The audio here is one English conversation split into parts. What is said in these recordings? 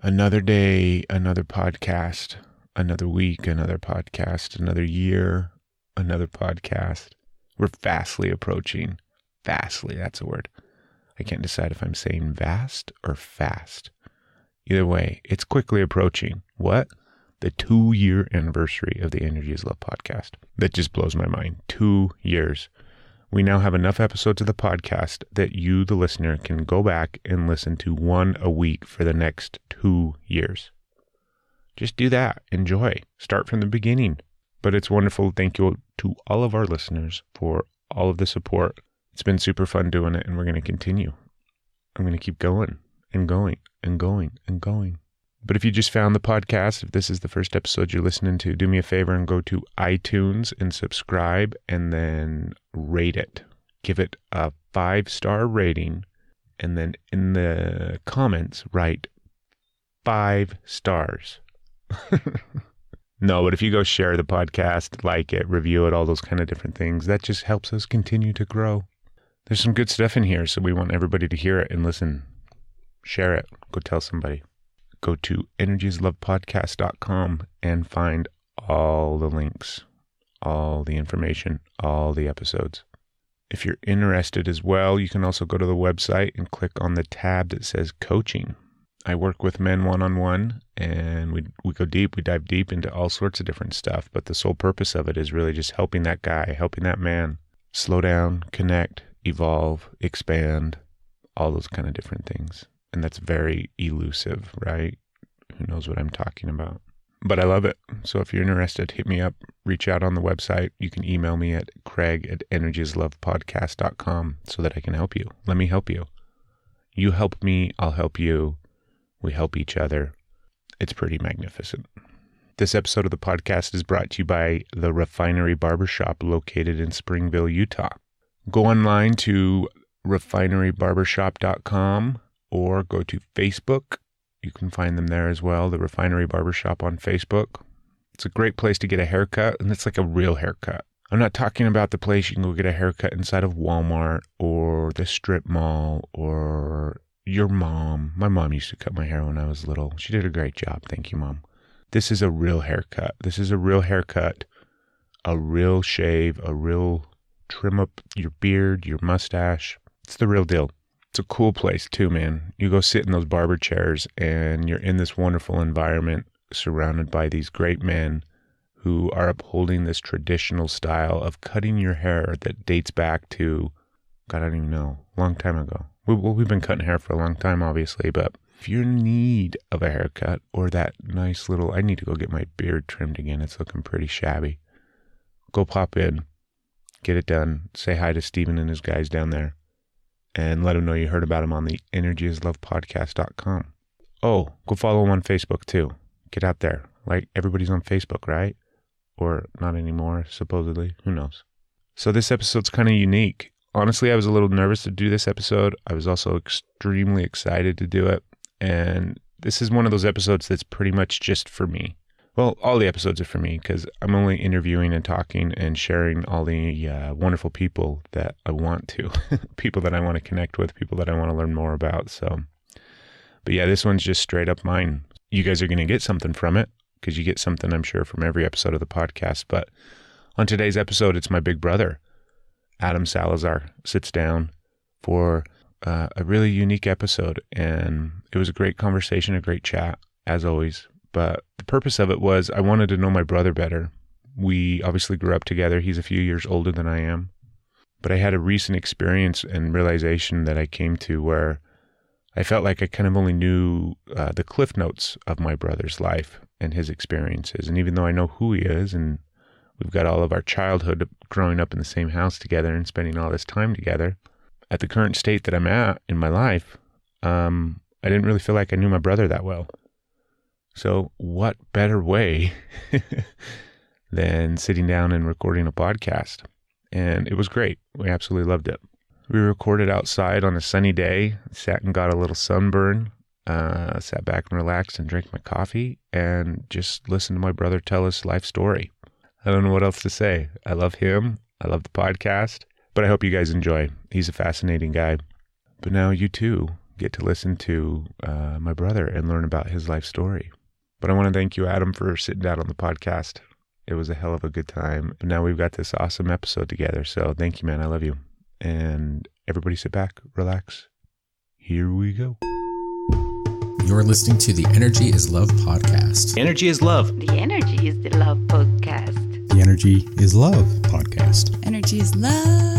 Another day, another podcast, another week, another podcast, another year, another podcast. We're fastly approaching. Fastly, that's a word. I can't decide if I'm saying vast or fast. Either way, it's quickly approaching. What? The 2-year anniversary of the Energy is Love podcast. That just blows my mind. 2 years. We now have enough episodes of the podcast that you, the listener, can go back and listen to one a week for the next 2 years. Just do that. Enjoy. Start from the beginning. But it's wonderful. Thank you to all of our listeners for all of the support. It's been super fun doing it, and we're going to continue. I'm going to keep going and going and going and going. But if you just found the podcast, if this is the first episode you're listening to, do me a favor and go to iTunes and subscribe and then rate it. Give it a 5-star rating. And then in the comments, write 5 stars. No, but if you go share the podcast, like it, review it, all those kind of different things, that just helps us continue to grow. There's some good stuff in here, so we want everybody to hear it and listen. Share it. Go tell somebody. Go to energieslovepodcast.com and find all the links, all the information, all the episodes. If you're interested as well, you can also go to the website and click on the tab that says coaching. I work with men one-on-one, and we go deep, we dive deep into all sorts of different stuff, but the sole purpose of it is really just helping that guy, helping that man slow down, connect, evolve, expand, all those kind of different things. And that's very elusive, right? Who knows what I'm talking about? But I love it. So if you're interested, hit me up, reach out on the website. You can email me at craig@energieslovepodcast.com so that I can help you. Let me help you. You help me, I'll help you. We help each other. It's pretty magnificent. This episode of the podcast is brought to you by the Refinery Barbershop located in Springville, Utah. Go online to refinerybarbershop.com. or go to Facebook. You can find them there as well, the Refinery Barbershop on Facebook. It's a great place to get a haircut, and it's like a real haircut. I'm not talking about the place you can go get a haircut inside of Walmart or the strip mall or your mom. My mom used to cut my hair when I was little. She did a great job. Thank you, Mom. This is a real haircut. This is a real haircut, a real shave, a real trim up your beard, your mustache. It's the real deal. It's a cool place too, man. You go sit in those barber chairs and you're in this wonderful environment surrounded by these great men who are upholding this traditional style of cutting your hair that dates back to, God, I don't even know, a long time ago. We've been cutting hair for a long time, obviously, but if you're in need of a haircut or that nice little, I need to go get my beard trimmed again. It's looking pretty shabby. Go pop in, get it done. Say hi to Steven and his guys down there. And let them know you heard about him on the energieslovepodcast.com. Oh, go follow him on Facebook too. Get out there. Like, everybody's on Facebook, right? Or not anymore, supposedly. Who knows? So this episode's kind of unique. Honestly, I was a little nervous to do this episode. I was also extremely excited to do it. And this is one of those episodes that's pretty much just for me. Well, all the episodes are for me because I'm only interviewing and talking and sharing all the wonderful people that I want to, people that I want to connect with, people that I want to learn more about. So, but yeah, this one's just straight up mine. You guys are going to get something from it because you get something, I'm sure, from every episode of the podcast. But on today's episode, it's my big brother, Adam Salazar, sits down for a really unique episode. And it was a great conversation, a great chat, as always. But the purpose of it was I wanted to know my brother better. We obviously grew up together. He's a few years older than I am. But I had a recent experience and realization that I came to where I felt like I kind of only knew the cliff notes of my brother's life and his experiences. And even though I know who he is and we've got all of our childhood growing up in the same house together and spending all this time together, at the current state that I'm at in my life, I didn't really feel like I knew my brother that well. So what better way than sitting down and recording a podcast? And it was great. We absolutely loved it. We recorded outside on a sunny day, sat and got a little sunburn, sat back and relaxed and drank my coffee and just listened to my brother tell his life story. I don't know what else to say. I love him. I love the podcast, but I hope you guys enjoy. He's a fascinating guy. But now you too get to listen to my brother and learn about his life story. But I want to thank you, Adam, for sitting down on the podcast. It was a hell of a good time. And now we've got this awesome episode together. So thank you, man. I love you. And everybody sit back, relax. Here we go. You're listening to the Energy is Love podcast. Energy is love. The Energy is the Love podcast. The Energy is Love podcast. Energy is love.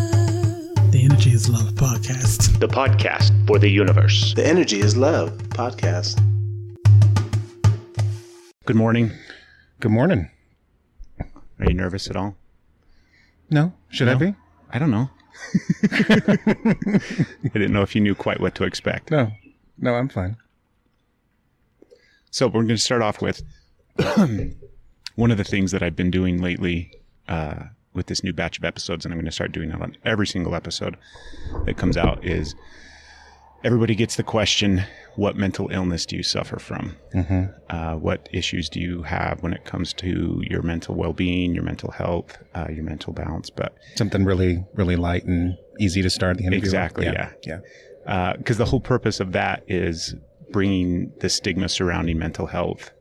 The Energy is Love podcast. The podcast for the universe. The Energy is Love podcast. Good morning. Good morning. Are you nervous at all? No. Should I be? I don't know. I didn't know if you knew quite what to expect. No, I'm fine. So we're going to start off with one of the things that I've been doing lately with this new batch of episodes, and I'm going to start doing that on every single episode that comes out, is everybody gets the question, what mental illness do you suffer from? Mm-hmm. What issues do you have when it comes to your mental well-being, your mental health, your mental balance? But something really, really light and easy to start the interview. Exactly, yeah. Because the whole purpose of that is bringing the stigma surrounding mental health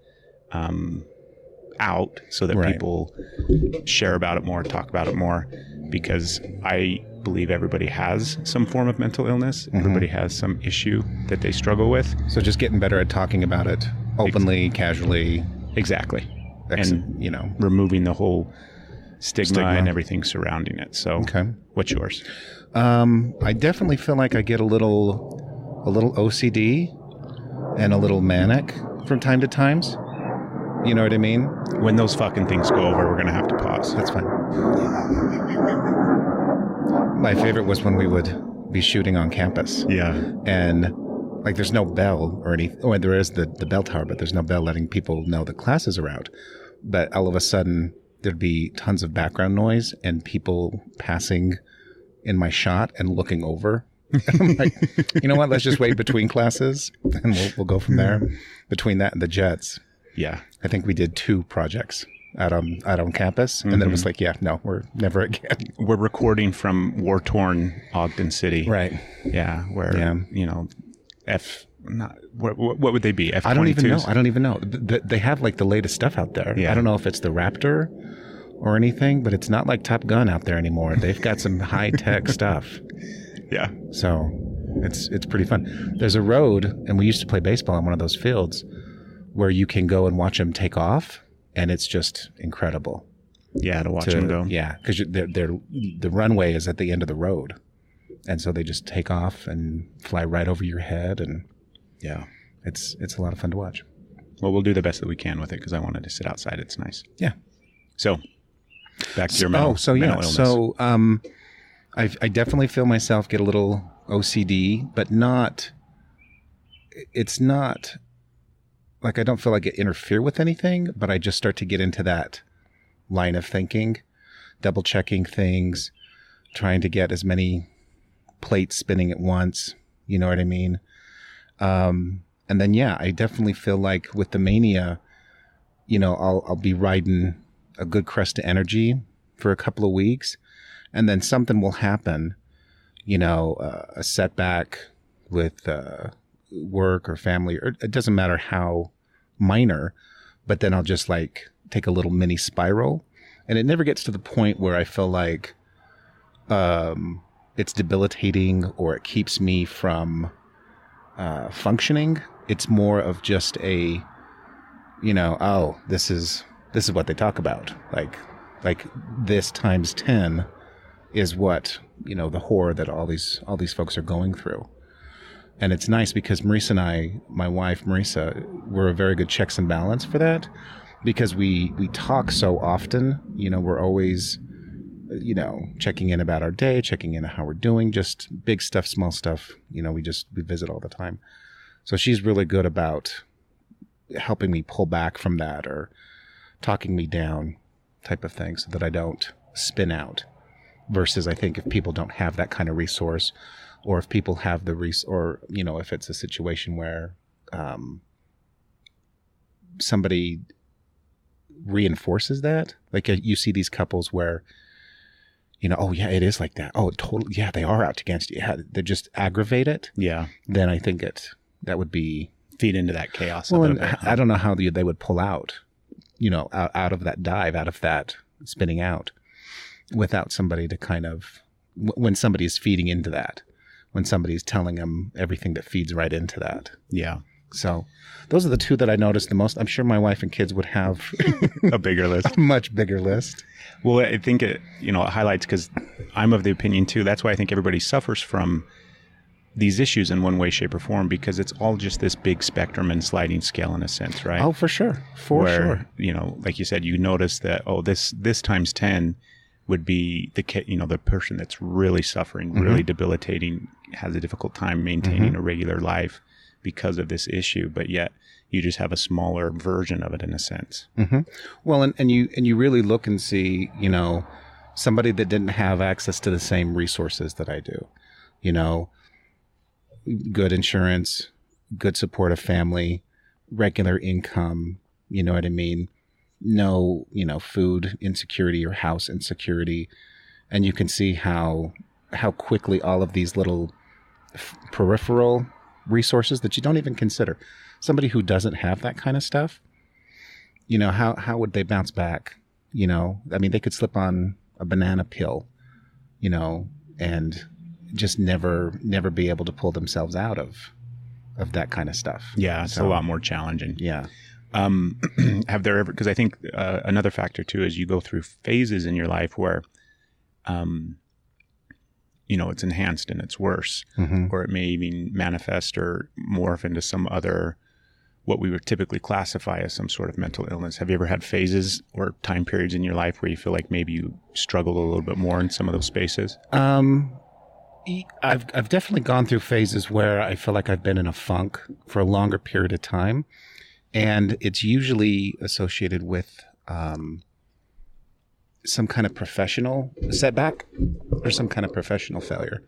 out so that people share about it more, talk about it more, because I believe everybody has some form of mental illness. Mm-hmm. Everybody has some issue that they struggle with. So just getting better at talking about it openly, casually. Exactly. And, removing the whole stigma and everything surrounding it. So what's yours? I definitely feel like I get a little OCD and a little manic from time to times. You know what I mean? When those fucking things go over, we're going to have to pause. That's fine. My favorite was when we would be shooting on campus. Yeah. And like there's no bell or anything. Well, there is the bell tower, but there's no bell letting people know the classes are out. But all of a sudden there'd be tons of background noise and people passing in my shot and looking over. And I'm like, you know what? Let's just wait between classes and we'll go from there. Between that and the jets. Yeah. I think we did 2 projects out on campus. And then it was like, no, we're never again. We're recording from war-torn Ogden City. Right. Yeah. Where, what would they be? F-22s? I don't even know. They have like the latest stuff out there. Yeah. I don't know if it's the Raptor or anything, but it's not like Top Gun out there anymore. They've got some high-tech stuff. Yeah. So it's pretty fun. There's a road, and we used to play baseball on one of those fields where you can go and watch them take off, and it's just incredible. Yeah, to watch them go. Yeah, because the runway is at the end of the road, and so they just take off and fly right over your head, and it's a lot of fun to watch. Well, we'll do the best that we can with it because I wanted to sit outside. It's nice. Yeah. So back to your mental illness. So I definitely feel myself get a little OCD, but it's not like I don't feel like it interfere with anything, but I just start to get into that line of thinking, double checking things, trying to get as many plates spinning at once. You know what I mean? And then, I definitely feel like with the mania, I'll be riding a good crest of energy for a couple of weeks, and then something will happen, a setback with work or family, or it doesn't matter how minor, but then I'll just like take a little mini spiral, and it never gets to the point where I feel like it's debilitating or it keeps me from functioning. It's more of just a, this is what they talk about. Like this times 10 is what, the horror that all these folks are going through. And it's nice because Marisa and I, my wife Marisa, we're a very good checks and balance for that, because we talk so often. We're always, checking in about our day, checking in on how we're doing, just big stuff, small stuff. We visit all the time. So she's really good about helping me pull back from that or talking me down type of thing so that I don't spin out. Versus I think if people don't have that kind of resource, or if people have the or if it's a situation where somebody reinforces that, like you see these couples where oh yeah, it is like that. Oh, totally. Yeah, they are out against you. Yeah, they just aggravate it. Yeah. Then I think that would be Feed into that chaos. well. a And little bit. I don't know how they would pull out, out of that dive, out of that spinning out, without somebody to kind of when somebody's feeding into that, when somebody's telling them everything that feeds right into that. Yeah. So those are the two that I noticed the most. I'm sure my wife and kids would have A bigger list. a much bigger list. Well, I think it highlights, because I'm of the opinion too. That's why I think everybody suffers from these issues in one way, shape, or form, because it's all just this big spectrum and sliding scale in a sense, right? Oh, for sure. For Where, sure. like you said, you notice that, this times 10 would be the person that's really suffering, really debilitating, has a difficult time maintaining a regular life because of this issue, but yet you just have a smaller version of it in a sense. Mm-hmm. Well, and you really look and see, somebody that didn't have access to the same resources that I do, good insurance, good supportive family, regular income, you know what I mean? No, food insecurity or house insecurity. And you can see how quickly all of these little peripheral resources that you don't even consider, somebody who doesn't have that kind of stuff, how would they bounce back? I mean, they could slip on a banana pill, and just never be able to pull themselves out of that kind of stuff. Yeah, it's a lot more challenging. Yeah. Have there ever, because I think another factor too is you go through phases in your life where, it's enhanced and it's worse, or it may even manifest or morph into some other, what we would typically classify as some sort of mental illness. Have you ever had phases or time periods in your life where you feel like maybe you struggled a little bit more in some of those spaces? I've definitely gone through phases where I feel like I've been in a funk for a longer period of time, and it's usually associated with some kind of professional setback or some kind of professional failure.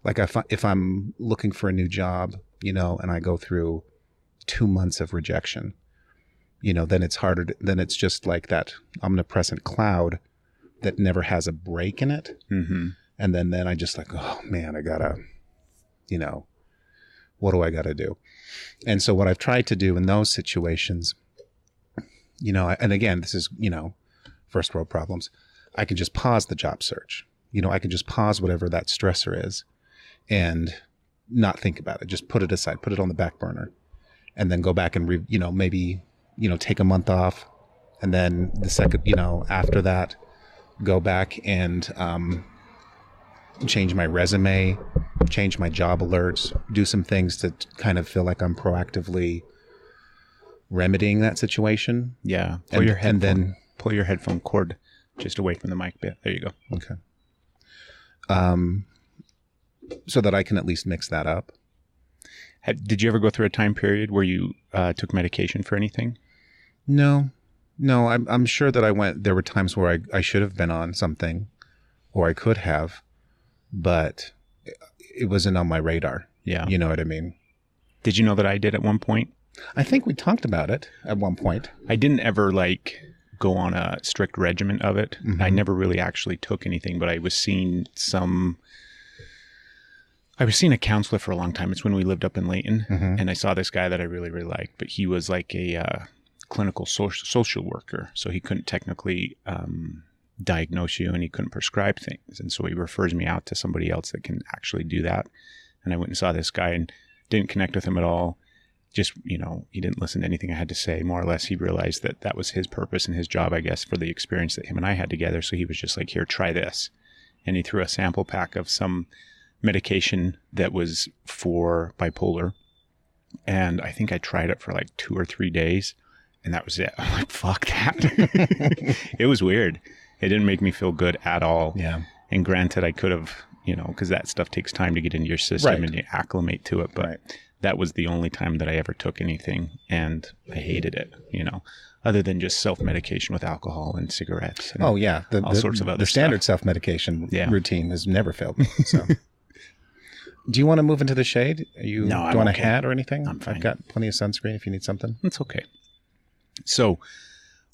Like if I'm looking for a new job, and I go through 2 months of rejection, then it's harder. Then it's just like that omnipresent cloud that never has a break in it. Mm-hmm. And then I just like, oh man, I gotta, what do I gotta do? And so what I've tried to do in those situations, and again, this is, first world problems. I can just pause the job search. I can just pause whatever that stressor is and not think about it. Just put it aside, put it on the back burner, and then go back and, maybe, take a month off. And then the second, after that, go back and, change my resume, change my job alerts, do some things to kind of feel like I'm proactively remedying that situation. Yeah. Pull your headphone cord just away from the mic bit. There you go. Okay. So that I can at least mix that up. Did you ever go through a time period where you took medication for anything? No, I'm sure that there were times where I should have been on something, or I could have, but it wasn't on my radar. Yeah. You know what I mean? Did you know that I did at one point? I think we talked about it at one point. I didn't ever go on a strict regimen of it. Mm-hmm. I never really actually took anything, but I was seeing a counselor for a long time. It's when we lived up in Layton, and I saw this guy that I really, really liked, but he was like a clinical social worker. So he couldn't technically diagnose you, and he couldn't prescribe things. And so he refers me out to somebody else that can actually do that. And I went and saw this guy and didn't connect with him at all. Just, he didn't listen to anything I had to say. More or less, he realized that was his purpose and his job, I guess, for the experience that him and I had together. So he was just like, here, try this. And he threw a sample pack of some medication that was for bipolar. And I think I tried it for 2 or 3 days, and that was it. I'm like, fuck that. It was weird. It didn't make me feel good at all. Yeah. And granted, I could have, because that stuff takes time to get into your system, right, and you acclimate to it. But right, that was the only time that I ever took anything, and I hated it, other than just self-medication with alcohol and cigarettes. And all sorts of other the standard stuff. self-medication routine has never failed me. So. Do you want to move into the shade? No, do you want okay. a hat or anything? I'm fine. I've got plenty of sunscreen if you need something. It's okay. So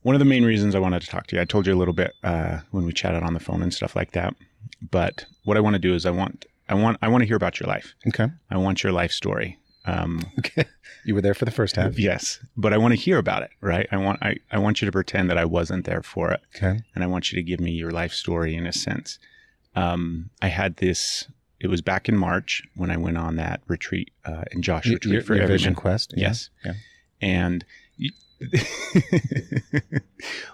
one of the main reasons I wanted to talk to you, I told you a little bit when we chatted on the phone and stuff like that. But what I want to do is I want to hear about your life. Okay. I want your life story. Okay. You were there for the first half. Yes, but I want to hear about it, right? I want you to pretend that I wasn't there for it. Okay. And I want you to give me your life story in a sense. I had this, it was back in March when I went on that retreat, in Josh retreat for your Everyman. Vision Quest. Yeah. Yes. Yeah. And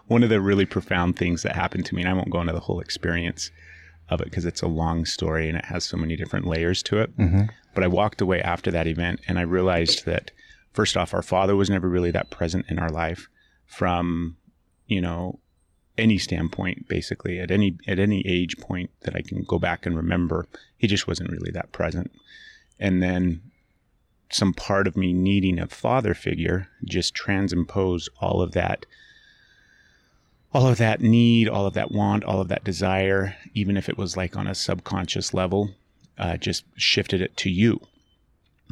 one of the really profound things that happened to me, and I won't go into the whole experience of it because it's a long story and it has so many different layers to it. Mm-hmm. But I walked away after that event and I realized that, first off, our father was never really that present in our life from, any standpoint, basically at any age point that I can go back and remember, he just wasn't really that present. And then some part of me needing a father figure just transimposed all of that need, all of that want, all of that desire, even if it was like on a subconscious level, just shifted it to you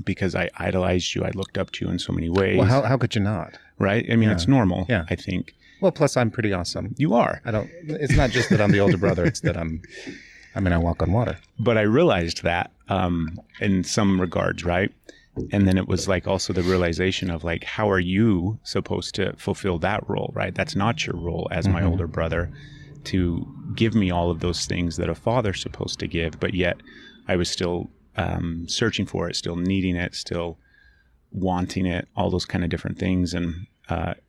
because I idolized you. I looked up to you in so many ways. Well, how could you not? Right? I mean, it's normal, Yeah. I think. Well, plus I'm pretty awesome. You are. It's not just that I'm the older brother. It's that I walk on water. But I realized that in some regards, right? And then it was like also the realization of like, how are you supposed to fulfill that role, right? That's not your role as my older brother to give me all of those things that a father's supposed to give. But yet I was still searching for it, still needing it, still wanting it, all those kind of different things. And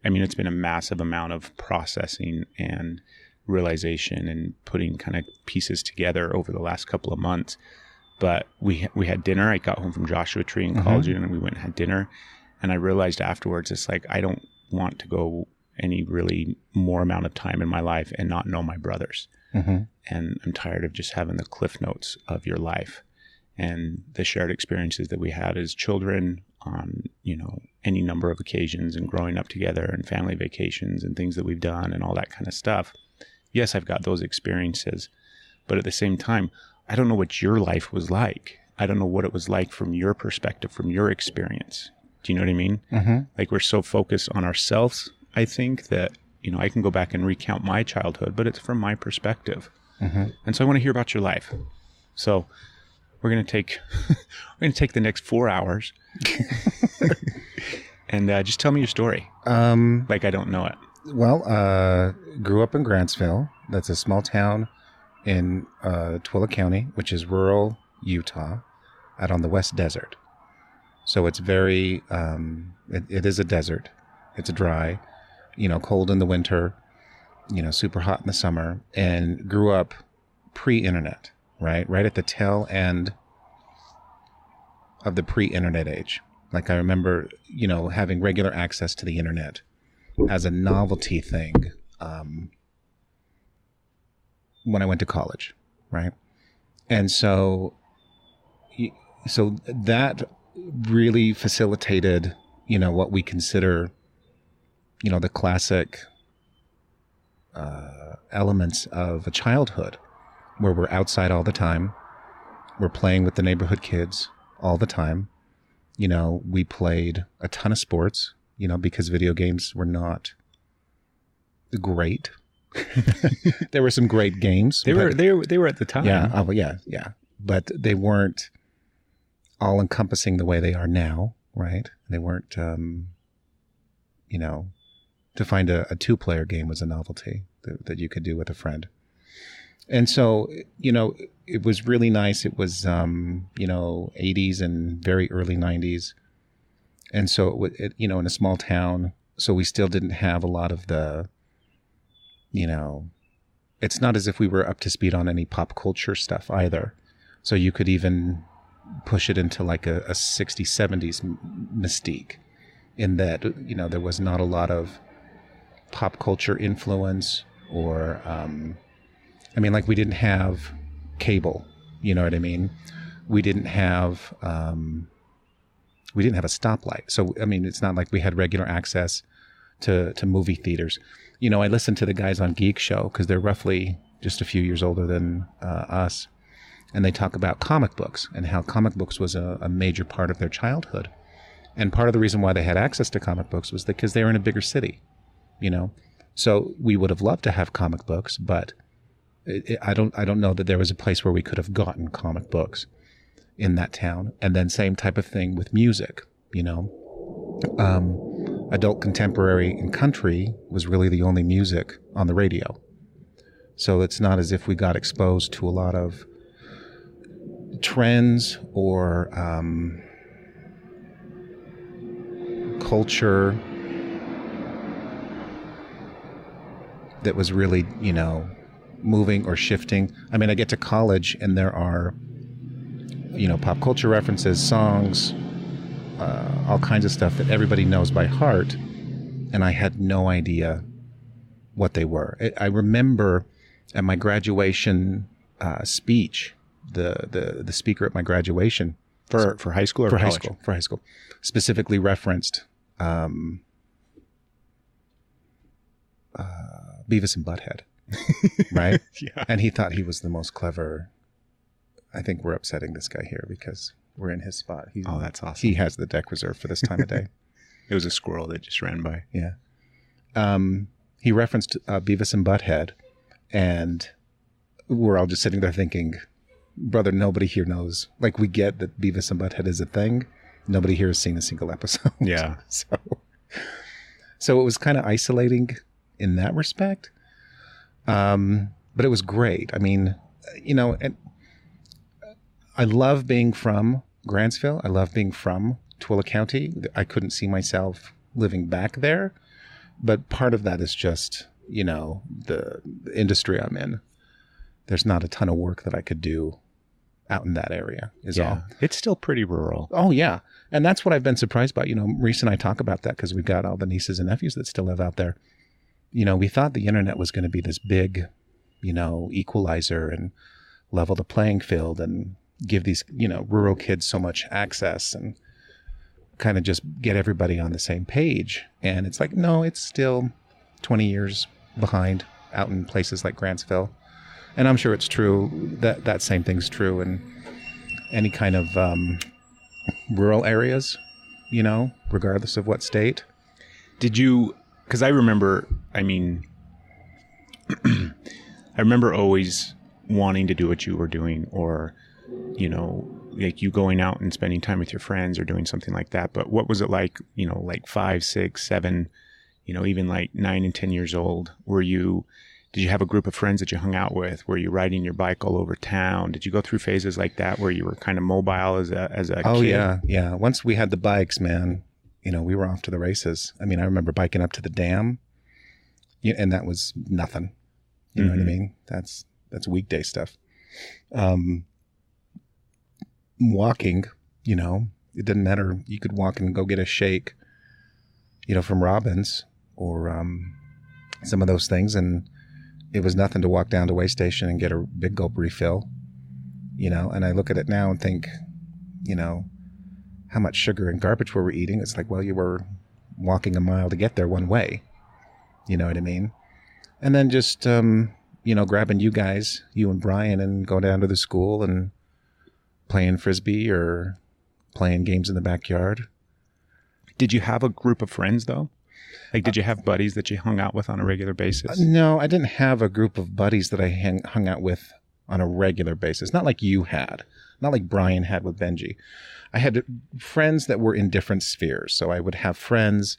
it's been a massive amount of processing and realization and putting kind of pieces together over the last couple of months. But we had dinner. I got home from Joshua Tree and called you, and we went and had dinner. And I realized afterwards, it's like, I don't want to go any really more amount of time in my life and not know my brothers. Mm-hmm. And I'm tired of just having the cliff notes of your life and the shared experiences that we had as children on, any number of occasions and growing up together and family vacations and things that we've done and all that kind of stuff. Yes, I've got those experiences, but at the same time, I don't know what your life was like. I don't know what it was like from your perspective, from your experience. Do you know what I mean? Mm-hmm. Like we're so focused on ourselves, I think, that, I can go back and recount my childhood, but it's from my perspective. Mm-hmm. And so I want to hear about your life. So we're going to take the next 4 hours and just tell me your story. Like I don't know it. Well, grew up in Grantsville. That's a small town in Twilla County, which is rural Utah, out on the West Desert. So it's very, it is a desert. It's dry, cold in the winter, super hot in the summer, and grew up pre-internet, right at the tail end of the pre-internet age. Like I remember, having regular access to the internet as a novelty thing when I went to college, right? And so that really facilitated, what we consider, the classic elements of a childhood, where we're outside all the time, we're playing with the neighborhood kids all the time. We played a ton of sports, because video games were not great. There were some great games. They were at the time. Yeah. Yeah. But they weren't all encompassing the way they are now, right? They weren't, to find a 2-player game was a novelty that you could do with a friend. And so, it was really nice. It was, 80s and very early 90s. And so, in a small town, so we still didn't have a lot of the, it's not as if we were up to speed on any pop culture stuff either. So you could even push it into like a 60s, 70s mystique in that, there was not a lot of pop culture influence or, like we didn't have cable, you know what I mean? We didn't have a stoplight. So, it's not like we had regular access to movie theaters. I listened to the guys on Geek Show because they're roughly just a few years older than us. And they talk about comic books and how comic books was a major part of their childhood. And part of the reason why they had access to comic books was because they were in a bigger city, So we would have loved to have comic books, but I don't know that there was a place where we could have gotten comic books in that town. And then same type of thing with music, adult contemporary and country was really the only music on the radio. So it's not as if we got exposed to a lot of trends or culture that was really, moving or shifting. I mean, I get to college and there are, pop culture references, songs, all kinds of stuff that everybody knows by heart. And I had no idea what they were. I remember at my graduation speech, the speaker at my graduation for high school or for college? high school, for high school, specifically referenced Beavis and Butthead, right? Yeah. And he thought he was the most clever. I think we're upsetting this guy here because we're in his spot. Oh, that's awesome. He has the deck reserved for this time of day. It was a squirrel that just ran by. Yeah. He referenced Beavis and Butthead, and we're all just sitting there thinking, brother, nobody here knows. Like, we get that Beavis and Butthead is a thing. Nobody here has seen a single episode. Yeah. So it was kind of isolating in that respect. But it was great. I mean, and I love being from Grantsville. I love being from Twilla County. I couldn't see myself living back there. But part of that is just, the industry I'm in. There's not a ton of work that I could do out in that area is all. It's still pretty rural. Oh, yeah. And that's what I've been surprised by. Maurice and I talk about that because we've got all the nieces and nephews that still live out there. We thought the internet was going to be this big, equalizer and level the playing field and give these, rural kids so much access and kind of just get everybody on the same page. And it's like, no, it's still 20 years behind out in places like Grantsville. And I'm sure it's true that same thing's true in any kind of rural areas, regardless of what state. Did you, because I remember, I remember always wanting to do what you were doing, or, like you going out and spending time with your friends or doing something like that. But what was it like, like 5, 6, 7, even like 9 and 10 years old? Did you have a group of friends that you hung out with? Were you riding your bike all over town? Did you go through phases like that where you were kind of mobile as a kid? Oh, yeah. Once we had the bikes, man, we were off to the races. I mean, I remember biking up to the dam, and that was nothing. You know what I mean? That's weekday stuff. Walking, it didn't matter. You could walk and go get a shake, from Robbins or some of those things, and it was nothing to walk down to Way Station and get a big gulp refill, and I look at it now and think, how much sugar and garbage were we eating? It's like, well, you were walking a mile to get there one way. You know what I mean? And then just, grabbing you guys, you and Brian, and going down to the school and playing Frisbee or playing games in the backyard. Did you have a group of friends, though? Like, did you have buddies that you hung out with on a regular basis? No, I didn't have a group of buddies that I hung out with on a regular basis. Not like you had. Not like Brian had with Benji. I had friends that were in different spheres. So I would have friends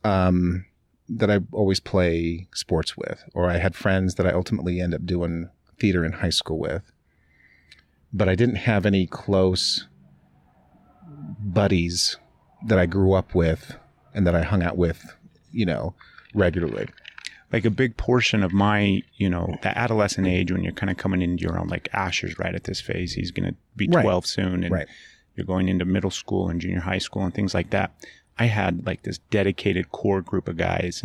that I always play sports with. Or I had friends that I ultimately end up doing theater in high school with. But I didn't have any close buddies that I grew up with and that I hung out with, regularly. Like a big portion of my, the adolescent age when you're kind of coming into your own, like Asher's right at this phase. He's going to be 12 soon. And you're going into middle school and junior high school and things like that. I had like this dedicated core group of guys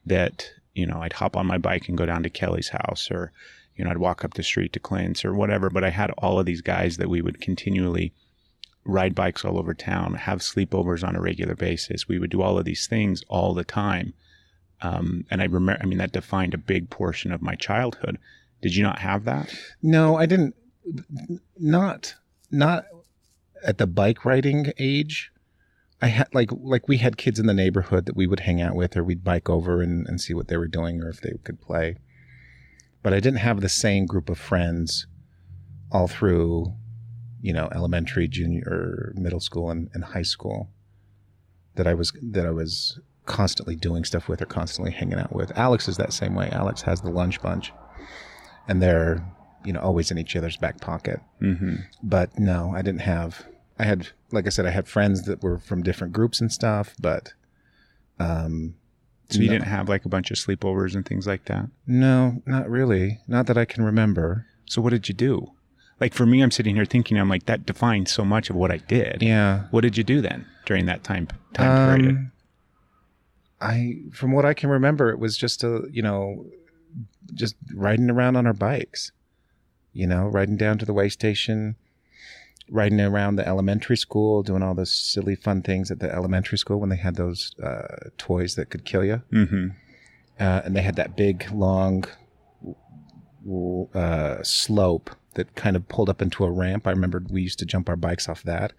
that, I'd hop on my bike and go down to Kelly's house, or, I'd walk up the street to Clint's or whatever. But I had all of these guys that we would continually ride bikes all over town, have sleepovers on a regular basis. We would do all of these things all the time. And I remember, that defined a big portion of my childhood. Did you not have that? No, I didn't. Not at the bike riding age. I had like we had kids in the neighborhood that we would hang out with, or we'd bike over and see what they were doing or if they could play. but I didn't have the same group of friends all through, elementary, junior, middle school, and high school that I was constantly doing stuff with or constantly hanging out with. Alex is that same way. Alex has the lunch bunch, and they're, always in each other's back pocket. Mm-hmm. But no, I didn't have. I had, like I said, I had friends that were from different groups and stuff, but. So you didn't have like a bunch of sleepovers and things like that? No, not really. Not that I can remember. So what did you do? Like for me, I'm sitting here thinking, I'm like, that defines so much of what I did. Yeah. What did you do then during that time period? From what I can remember, it was just just riding around on our bikes, riding down to the way station, riding around the elementary school, doing all those silly fun things at the elementary school when they had those toys that could kill you. Mm-hmm. And they had that big, long slope that kind of pulled up into a ramp. I remember we used to jump our bikes off that,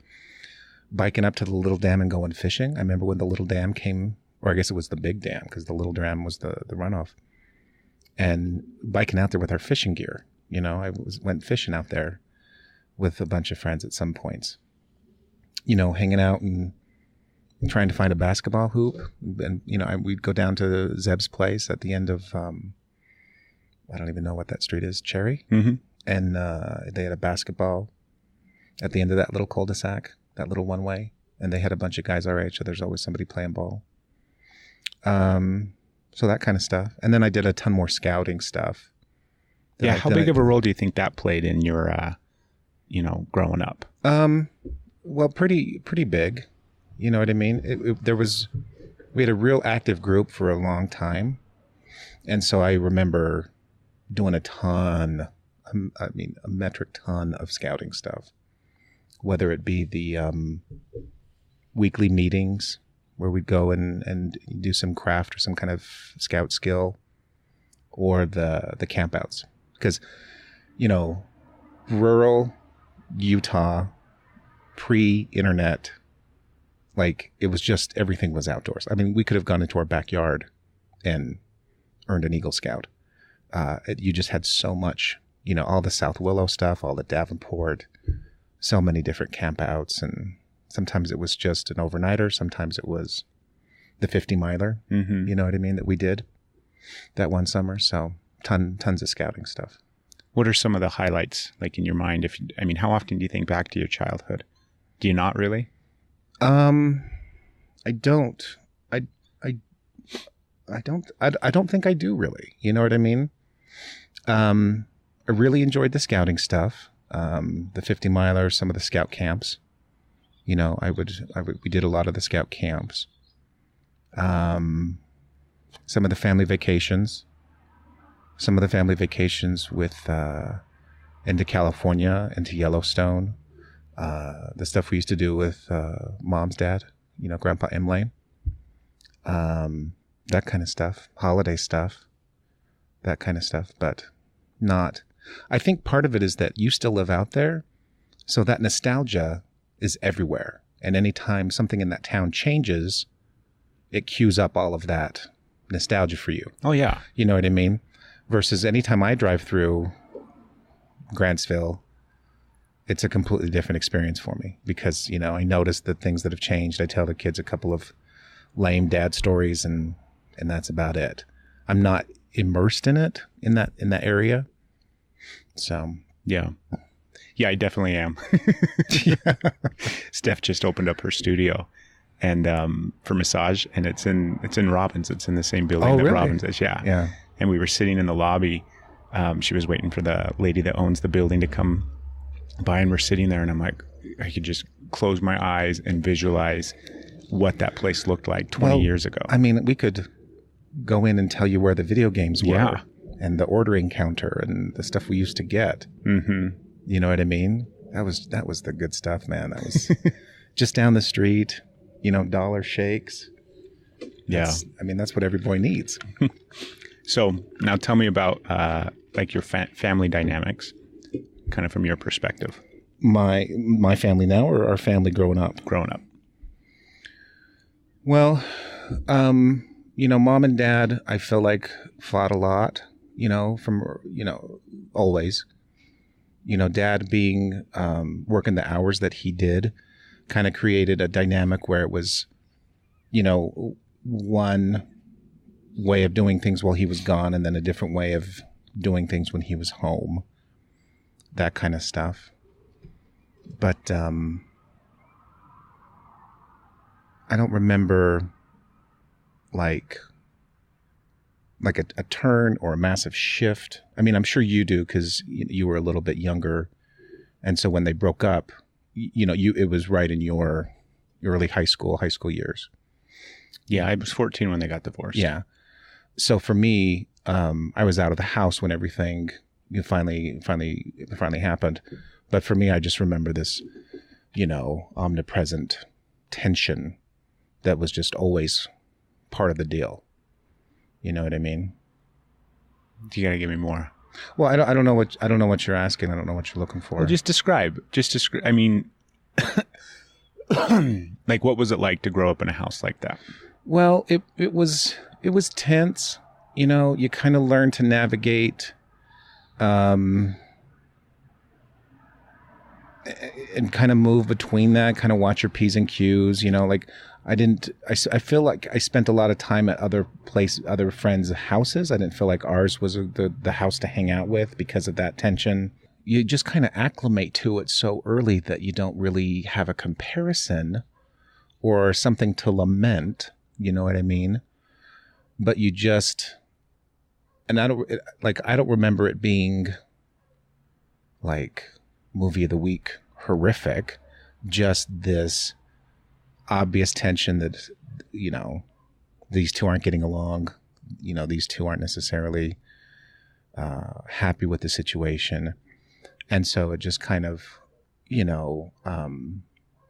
biking up to the little dam and going fishing. I remember when the little dam came, or I guess it was the big dam because the little dam was the runoff, and biking out there with our fishing gear. Went fishing out there with a bunch of friends at some points, hanging out and trying to find a basketball hoop. And, we'd go down to Zeb's place at the end of, I don't even know what that street is, Cherry. Mm-hmm. And they had a basketball at the end of that little cul-de-sac, that little one way. And they had a bunch of guys our age, so there's always somebody playing ball. So that kind of stuff. And then I did a ton more scouting stuff. Yeah, how big of a role do you think that played in your, growing up? Well, pretty big. You know what I mean? We had a real active group for a long time. And so I remember doing a metric ton of scouting stuff, whether it be the weekly meetings where we'd go and do some craft or some kind of scout skill, or the campouts. Because, rural Utah, pre-internet, like it was just, everything was outdoors. I mean, we could have gone into our backyard and earned an Eagle Scout. You just had so much, all the South Willow stuff, all the Davenport, so many different campouts. And sometimes it was just an overnighter. Sometimes it was the 50 miler, mm-hmm. You know what I mean? That we did that one summer. So tons of scouting stuff. What are some of the highlights like in your mind? How often do you think back to your childhood? Do you not really? I don't. I don't think I do really. You know what I mean? I really enjoyed the scouting stuff. The 50 miler, some of the scout camps. We did a lot of the scout camps. Some of the family vacations. Some of the family vacations with into California, into Yellowstone. The stuff we used to do with Mom's dad, Grandpa Imlane. That kind of stuff, holiday stuff, that kind of stuff, but not. I think part of it is that you still live out there, so that nostalgia is everywhere. And anytime something in that town changes, it cues up all of that nostalgia for you. Oh, yeah. You know what I mean? Versus anytime I drive through Grantsville, it's a completely different experience for me because, I notice the things that have changed. I tell the kids a couple of lame dad stories and that's about it. I'm not immersed in it, in that area. So, yeah, I definitely am. Steph just opened up her studio and, for massage, and it's in Robbins. It's in the same building that really? Robbins is. Yeah. Yeah. And we were sitting in the lobby. She was waiting for the lady that owns the building to come by, and we're sitting there, and I'm like, I could just close my eyes and visualize what that place looked like 20 years ago. I mean, we could go in and tell you where the video games were, Yeah. and the ordering counter and the stuff we used to get. Mm-hmm. You know what I mean? That was the good stuff, man. That was just down the street, dollar shakes. That's what every boy needs. So now tell me about like your family dynamics, kind of from your perspective. My family now, or our family growing up? Growing up. Well, Mom and Dad, I feel like fought a lot from, always, Dad being, working the hours that he did kind of created a dynamic where it was, one way of doing things while he was gone and then a different way of doing things when he was home, that kind of stuff. But I don't remember like a turn or a massive shift. I mean, I'm sure you do because you were a little bit younger. And so when they broke up, it was right in your early high school years. Yeah, I was 14 when they got divorced. Yeah. So for me, I was out of the house when everything finally happened. But for me, I just remember this, omnipresent tension that was just always part of the deal. You know what I mean? You got to give me more. Well, I don't know what you're asking. I don't know what you're looking for. Well, just describe. I mean, like, what was it like to grow up in a house like that? Well, it was tense. You kind of learn to navigate, and kind of move between that, kind of watch your P's and Q's, I feel like I spent a lot of time at other friends' houses. I didn't feel like ours was the house to hang out with because of that tension. You just kind of acclimate to it so early that you don't really have a comparison or something to lament. You know what I mean? But you just, and I don't remember it being like movie of the week horrific, just this obvious tension that, these two aren't getting along. These two aren't necessarily happy with the situation. And so it just kind of,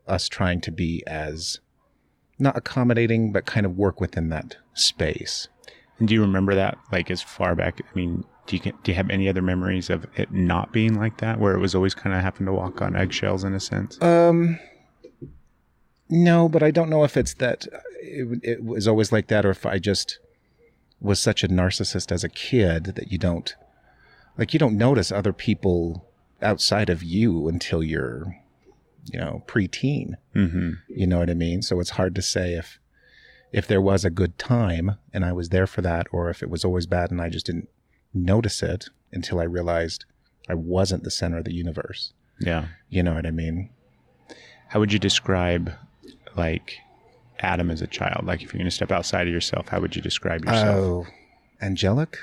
us trying to be as not accommodating, but kind of work within that space. And do you remember that, like, as far back? I mean, do you have any other memories of it not being like that, where it was always kind of having to walk on eggshells in a sense? No, but I don't know if it's that it was always like that, or if I just was such a narcissist as a kid that you don't notice other people outside of you until you're, preteen. Mm-hmm. You know what I mean? So it's hard to say if there was a good time and I was there for that, or if it was always bad and I just didn't notice it until I realized I wasn't the center of the universe. Yeah. You know what I mean? How would you describe, like, Adam as a child? Like, if you're going to step outside of yourself, how would you describe yourself? Oh, angelic?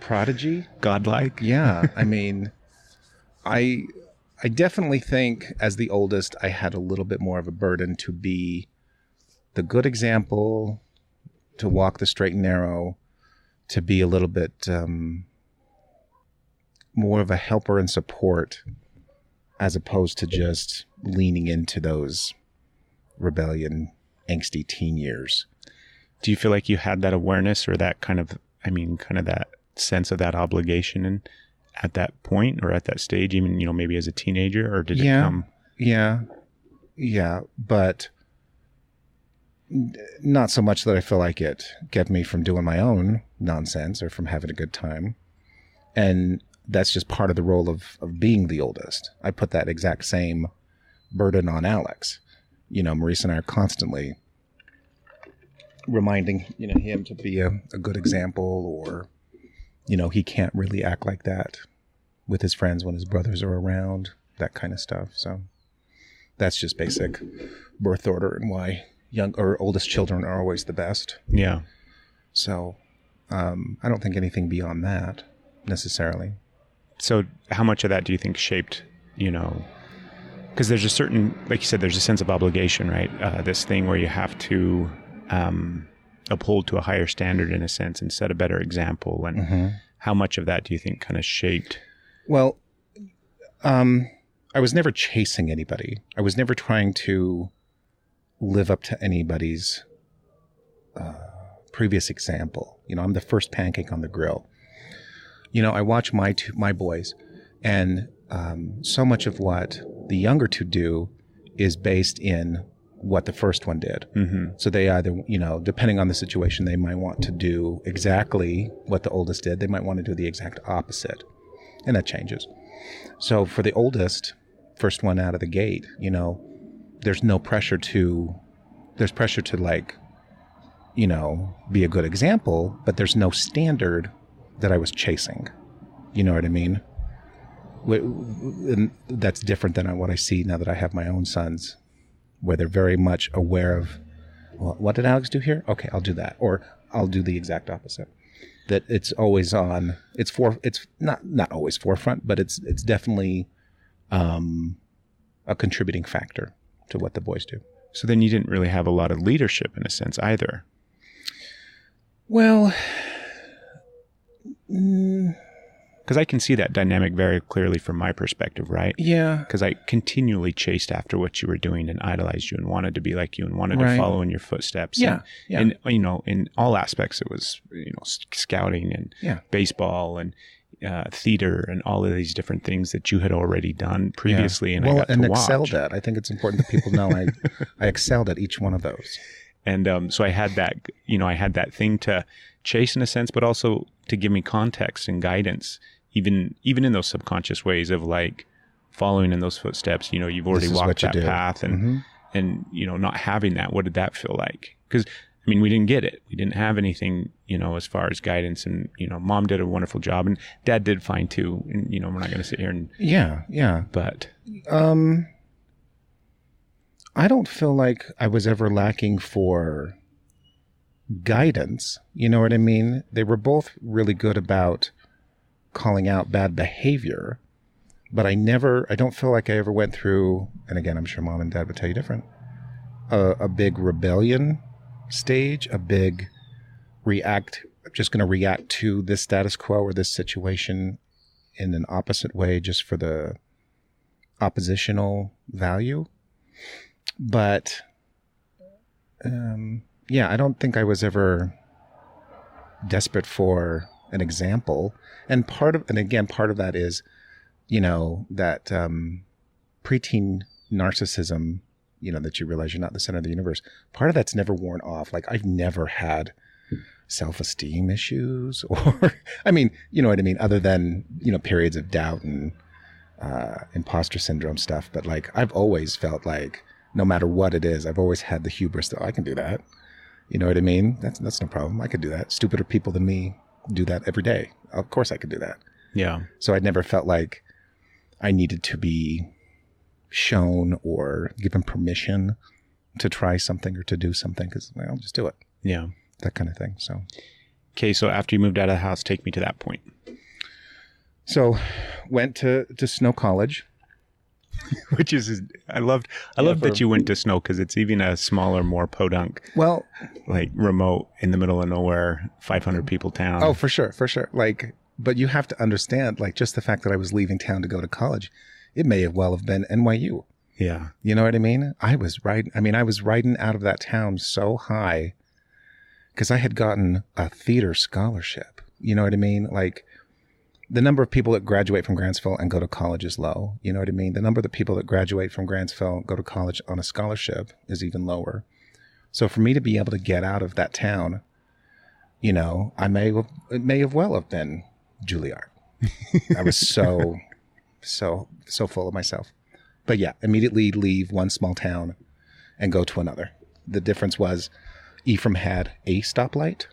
Prodigy? Godlike? Yeah. I mean, I definitely think as the oldest, I had a little bit more of a burden to be the good example, to walk the straight and narrow, to be a little bit more of a helper and support, as opposed to just leaning into those rebellion, angsty teen years. Do you feel like you had that awareness or that kind of that sense of that obligation and at that point or at that stage, even, maybe as a teenager, or did it come? Yeah. But not so much that I feel like it kept me from doing my own nonsense or from having a good time. And that's just part of the role of being the oldest. I put that exact same burden on Alex. Maurice and I are constantly reminding, him to be a good example, or, he can't really act like that with his friends when his brothers are around, that kind of stuff. So that's just basic birth order and why young or oldest children are always the best. Yeah. So I don't think anything beyond that necessarily. So how much of that do you think shaped, because there's a certain, like you said, there's a sense of obligation, right? This thing where you have to uphold to a higher standard in a sense and set a better example. And Mm-hmm. how much of that do you think kind of shaped? Well, I was never chasing anybody. I was never trying to live up to anybody's previous example. I'm the first pancake on the grill. I watch my boys, and so much of what the younger two do is based in what the first one did. Mm-hmm. So they either, depending on the situation, they might want to do exactly what the oldest did. They might want to do the exact opposite. And that changes. So for the oldest, first one out of the gate, there's pressure to like, be a good example, but there's no standard that I was chasing. You know what I mean? And that's different than what I see now that I have my own sons, where they're very much aware of, well, what did Alex do here? Okay, I'll do that. Or I'll do the exact opposite. That it's always on, it's not always forefront, but it's definitely a contributing factor to what the boys do. So then you didn't really have a lot of leadership in a sense either. Well, because I can see that dynamic very clearly from my perspective, right? Yeah. Because I continually chased after what you were doing and idolized you and wanted to be like you and wanted Right. to follow in your footsteps. Yeah. And in all aspects, it was, scouting and Yeah. baseball and theater and all of these different things that you had already done previously. And I got to watch. Excelled at. I think it's important that people know I excelled at each one of those. And so I had that, I had that thing to chase in a sense, but also to give me context and guidance, even in those subconscious ways of like following in those footsteps. You've already walked that path, and not having that. What did that feel like? Because we didn't get it. We didn't have anything, as far as guidance. And Mom did a wonderful job, and Dad did fine too. And we're not going to sit here and But I don't feel like I was ever lacking for guidance. You know what I mean? They were both really good about calling out bad behavior, but I don't feel like I ever went through, and again, I'm sure Mom and Dad would tell you different, a big rebellion stage, a big I'm just going to react to this status quo or this situation in an opposite way just for the oppositional value. But, I don't think I was ever desperate for an example. And part of that is, that preteen narcissism, that you realize you're not the center of the universe. Part of that's never worn off. Like I've never had self-esteem issues or, you know what I mean? Other than, periods of doubt and imposter syndrome stuff. But like, I've always felt like, no matter what it is, I've always had the hubris that I can do that. You know what I mean? That's no problem. I could do that. Stupider people than me do that every day. Of course I could do that. yeah. So I never felt like I needed to be shown or given permission to try something or to do something because I'll just do it. Yeah. That kind of thing. So. Okay. So after you moved out of the house, take me to that point. So went to Snow College. Which is, I loved that you went to Snow because it's even a smaller, more podunk, like remote in the middle of nowhere, 500 people town. Oh, for sure. Like, but you have to understand, like, just the fact that I was leaving town to go to college, it may well have been NYU. Yeah. You know what I mean? I was riding out of that town so high because I had gotten a theater scholarship. You know what I mean? Like, the number of people that graduate from Grantsville and go to college is low. You know what I mean? The number of the people that graduate from Grantsville, go to college on a scholarship is even lower. So for me to be able to get out of that town, it may have well have been Juilliard. I was so full of myself. But yeah, immediately leave one small town and go to another. The difference was Ephraim had a stoplight,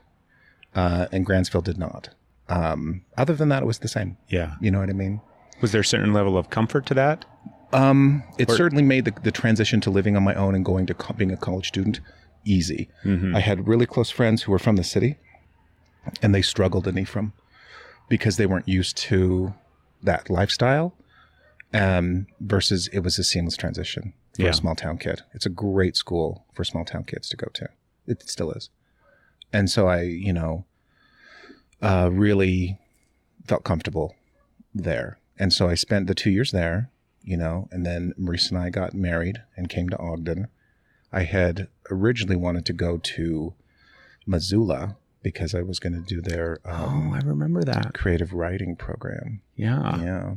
and Grantsville did not. Other than that, it was the same. Yeah. You know what I mean? Was there a certain level of comfort to that? It certainly made the transition to living on my own and going to being a college student easy. Mm-hmm. I had really close friends who were from the city, and they struggled in Ephraim because they weren't used to that lifestyle. Versus it was a seamless transition for a small town kid. It's a great school for small town kids to go to. It still is. And so I, really felt comfortable there. And so I spent the 2 years there, and then Maurice and I got married and came to Ogden. I had originally wanted to go to Missoula because I was going to do their I remember that creative writing program. Yeah.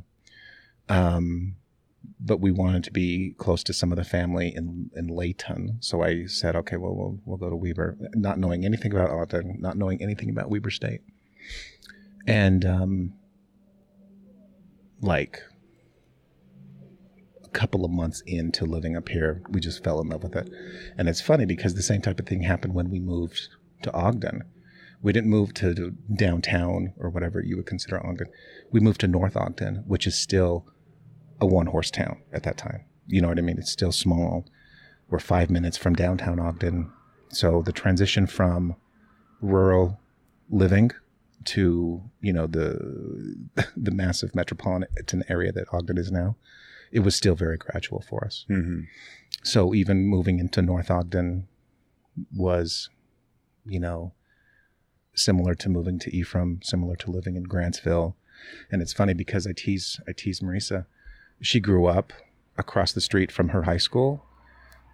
but we wanted to be close to some of the family in Layton. So I said, okay, well, we'll go to Weber, not knowing anything about Ogden, not knowing anything about Weber State. And like a couple of months into living up here, we just fell in love with it. And it's funny because the same type of thing happened when we moved to Ogden. We didn't move to downtown or whatever you would consider Ogden. We moved to North Ogden, which is still a one-horse town at that time. You know what I mean? It's still small. We're 5 minutes from downtown Ogden. So the transition from rural living to, you know, the massive metropolitan area that Ogden is now, it was still very gradual for us. Mm-hmm. So even moving into North Ogden was, you know, similar to moving to Ephraim, similar to living in Grantsville. And it's funny because I tease Marisa. She grew up across the street from her high school,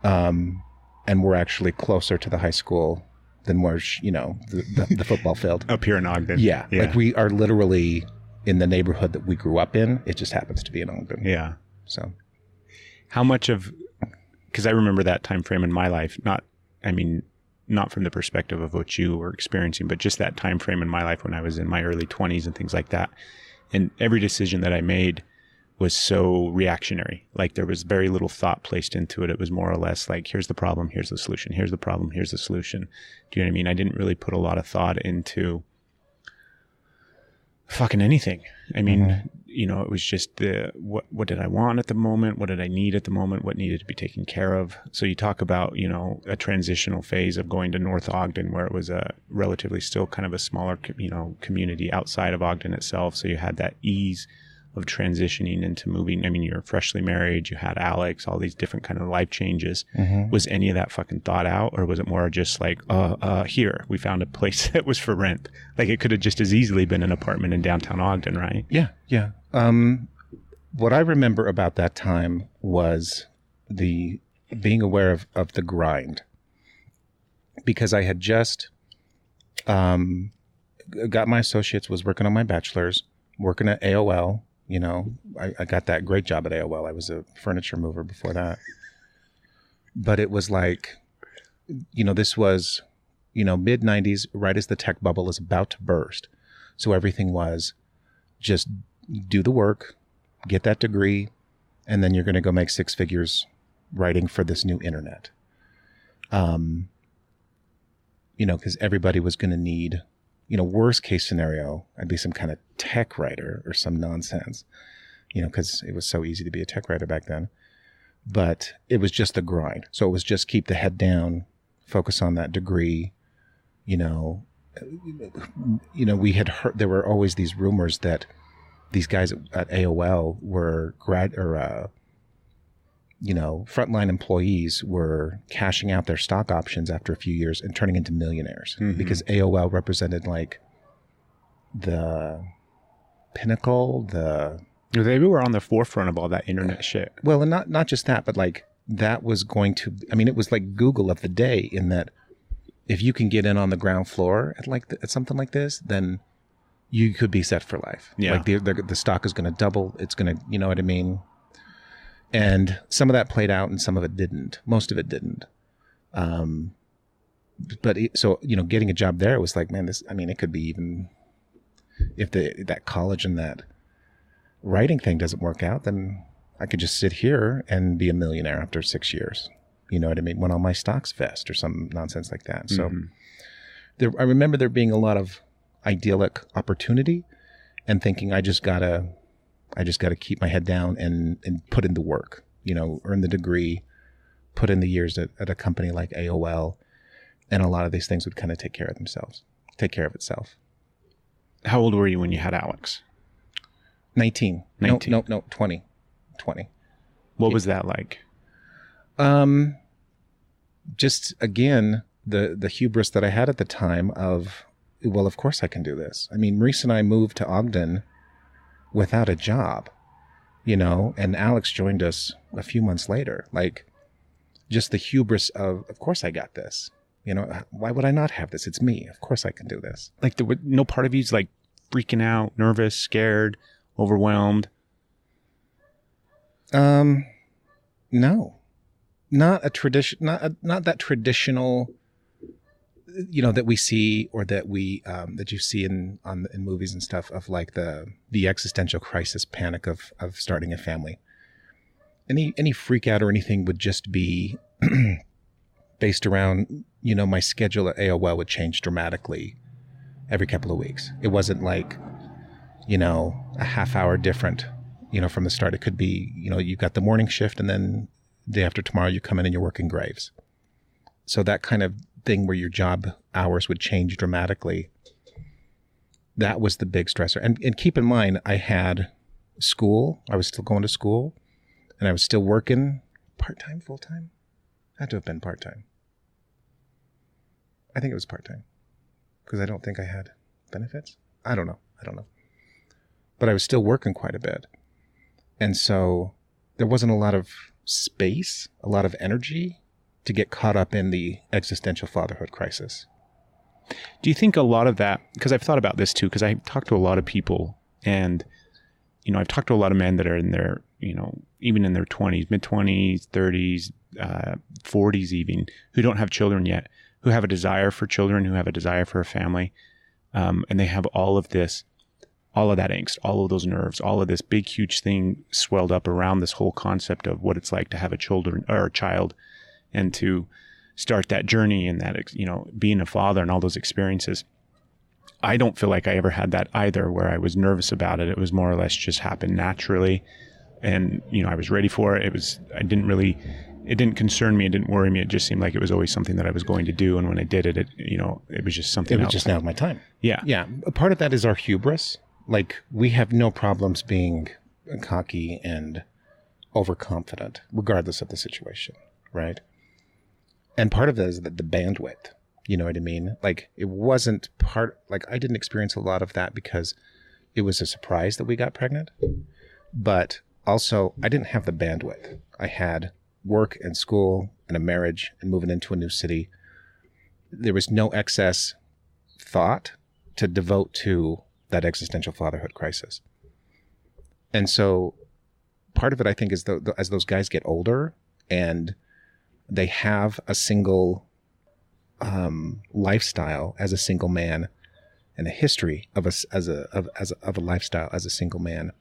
and we're actually closer to the high school than where, you know, the football field. Up here in Ogden. Yeah. Like we are literally in the neighborhood that we grew up in. It just happens to be in Ogden. Yeah. So how much of, because I remember that time frame in my life, not from the perspective of what you were experiencing, but just that time frame in my life when I was in my early 20s and things like that. And every decision that I made was so reactionary. Like there was very little thought placed into it. It was more or less like, here's the problem, here's the solution, here's the problem, here's the solution. Do you know what I mean? I didn't really put a lot of thought into fucking anything. I mean, you know, it was just what did I want at the moment? What did I need at the moment? What needed to be taken care of? So you talk about, you know, a transitional phase of going to North Ogden, where it was a relatively still kind of a smaller, you know, community outside of Ogden itself. So you had that ease of transitioning into moving. I mean, you're freshly married, you had Alex, all these different kind of life changes. Was any of that fucking thought out, or was it more just like, here, we found a place that was for rent? Like it could have just as easily been an apartment in downtown Ogden, right? Yeah. What I remember about that time was the being aware of the grind, because I had just got my associates, was working on my bachelor's, working at AOL. You know, I got that great job at AOL. I was a furniture mover before that. But it was like, you know, this was, you know, mid 90s, right as the tech bubble is about to burst. So everything was just do the work, get that degree, and then you're going to go make six figures writing for this new internet. You know, because everybody was going to need, you know, worst case scenario, I'd be some kind of tech writer or some nonsense, you know, because it was so easy to be a tech writer back then. But it was just the grind. So it was just keep the head down, focus on that degree. You know, we had heard, there were always these rumors that these guys at AOL were frontline employees were cashing out their stock options after a few years and turning into millionaires, because AOL represented like the pinnacle, they were on the forefront of all that internet shit. Well, and not just that, but like that was going to, I mean, it was like Google of the day, in that if you can get in on the ground floor at something like this, then you could be set for life. Yeah. Like the stock is going to double. It's going to, you know what I mean? And some of that played out and some of it didn't. Most of it didn't. So, you know, getting a job there was like, man, it could be, even if that college and that writing thing doesn't work out, then I could just sit here and be a millionaire after 6 years. You know what I mean? When all my stocks vest or some nonsense like that. So I remember there being a lot of idyllic opportunity and thinking, I just gotta keep my head down and put in the work, you know, earn the degree, put in the years at a company like AOL, and a lot of these things would kind of take care of itself. How old were you when you had Alex? 19. 19. No, 20. What was that like? Just again, the hubris that I had at the time of, well, of course I can do this. I mean, Maurice and I moved to Ogden without a job, you know, and Alex joined us a few months later. Like, just the hubris of course I got this. You know, why would I not have this? It's me. Of course I can do this. Like, there was no part of you's like freaking out, nervous, scared, overwhelmed? No, not a tradition, not that traditional, that we see or that that you see in movies and stuff of like the existential crisis panic of starting a family. Any freak out or anything would just be based around, my schedule at AOL would change dramatically every couple of weeks. It wasn't like, a half hour different, from the start. It could be, you've got the morning shift and then day after tomorrow you come in and you're working graves. So that kind of thing where your job hours would change dramatically, that was the big stressor. And keep in mind, I had school. I was still going to school and I was still working part-time, full-time. Had to have been part-time. I think it was part-time because I don't think I had benefits. I don't know. But I was still working quite a bit. And so there wasn't a lot of space, a lot of energy to get caught up in the existential fatherhood crisis. Do you think a lot of that, because I've thought about this too, because I've talked to a lot of people and, I've talked to a lot of men that are in their, even in their 20s, mid-20s, 30s, 40s even, who don't have children yet, who have a desire for children, who have a desire for a family. And they have all of that angst, all of those nerves, all of this big, huge thing swelled up around this whole concept of what it's like to have a child and to start that journey and that, being a father and all those experiences. I don't feel like I ever had that either, where I was nervous about it. It was more or less just happened naturally. And, I was ready for it. It didn't concern me. It didn't worry me. It just seemed like it was always something that I was going to do. And when I did it, it was just something else. It was just now my time. Yeah. Yeah. A part of that is our hubris. Like, we have no problems being cocky and overconfident, regardless of the situation, right? And part of that is the bandwidth, you know what I mean? Like, it wasn't I didn't experience a lot of that because it was a surprise that we got pregnant. But also, I didn't have the bandwidth. I had work and school and a marriage and moving into a new city. There was no excess thought to devote to that existential fatherhood crisis. And so part of it, I think, is as those guys get older and they have a single lifestyle as a single man and a history of a lifestyle as a single man,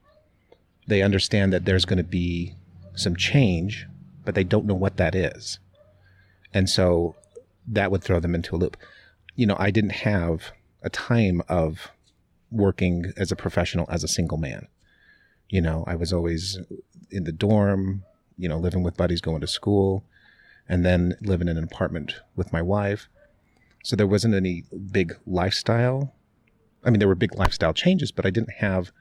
they understand that there's going to be some change, but they don't know what that is. And so that would throw them into a loop. I didn't have a time of working as a professional as a single man. I was always in the dorm, living with buddies, going to school, and then living in an apartment with my wife. So there wasn't any big lifestyle. I mean, there were big lifestyle changes, but I didn't have,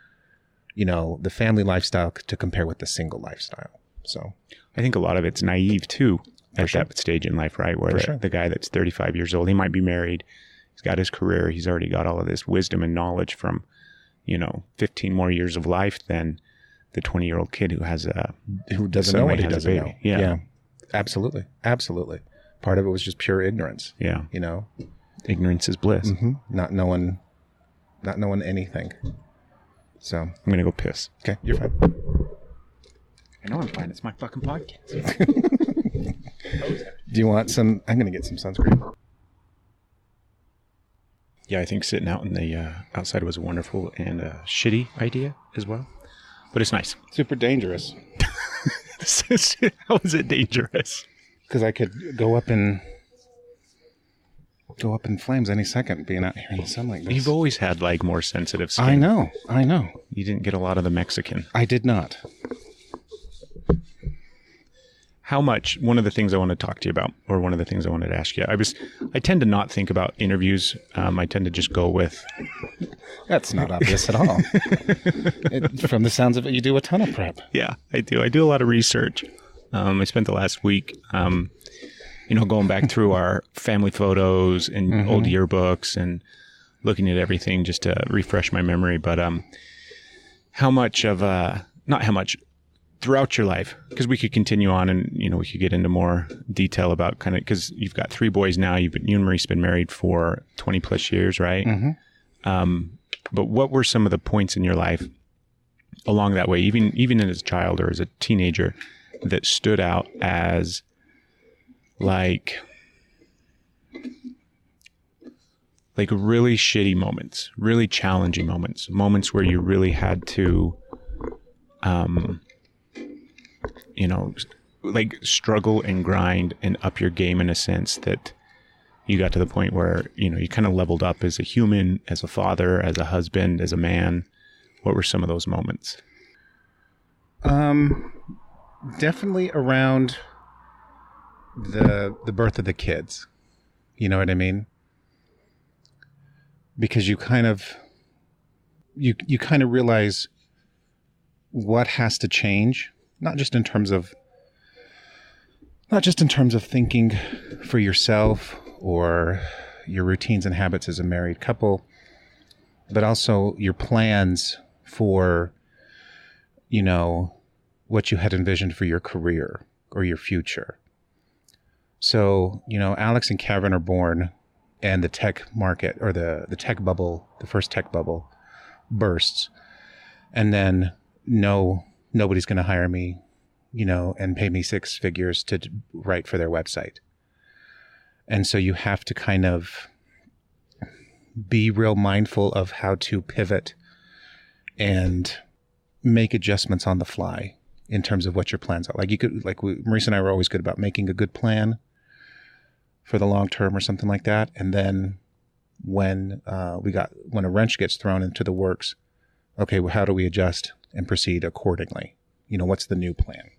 the family lifestyle to compare with the single lifestyle. So I think a lot of it's naive too at that stage in life, right? Where the guy that's 35 years old, he might be married. He's got his career. He's already got all of this wisdom and knowledge from, 15 more years of life than the 20-year-old kid who doesn't know what he doesn't know. Yeah. Absolutely. Absolutely. Part of it was just pure ignorance. Yeah. Ignorance is bliss. Mm-hmm. Not knowing anything. So I'm going to go piss. Okay. You're fine. I know I'm fine. It's my fucking podcast. Do you want some? I'm going to get some sunscreen. Yeah, I think sitting out in the outside was a wonderful and shitty idea as well. But it's nice. Super dangerous. How is it dangerous? Because I could go up in flames any second being out here in the sun like this. You've always had more sensitive skin. I know. You didn't get a lot of the Mexican. I did not. How much, one of the things I want to talk to you about, or one of the things I wanted to ask you, I tend to not think about interviews. I tend to just go with. That's not obvious at all. From the sounds of it, you do a ton of prep. Yeah, I do. I do a lot of research. I spent the last week, going back through our family photos and old yearbooks and looking at everything just to refresh my memory. But how much of, not how much, throughout your life, because we could continue on and, we could get into more detail about because you've got 3 boys now. You and Maurice been married for 20 plus years, right? Mm-hmm. But what were some of the points in your life along that way, even as a child or as a teenager, that stood out as like really shitty moments, really challenging moments where you really had to, like struggle and grind and up your game in a sense that you got to the point where, you kind of leveled up as a human, as a father, as a husband, as a man? What were some of those moments? Definitely around the birth of the kids. You know what I mean? Because you kind of realize what has to change, not just in terms of thinking for yourself or your routines and habits as a married couple, but also your plans for, what you had envisioned for your career or your future. So, Alex and Kevin are born, and the tech market, or the tech bubble, the first tech bubble bursts. And then nobody's going to hire me, and pay me six figures to write for their website. And so you have to kind of be real mindful of how to pivot and make adjustments on the fly in terms of what your plans are. Maurice and I were always good about making a good plan for the long term or something like that. And then when a wrench gets thrown into the works, okay, well, how do we adjust and proceed accordingly? What's the new plan?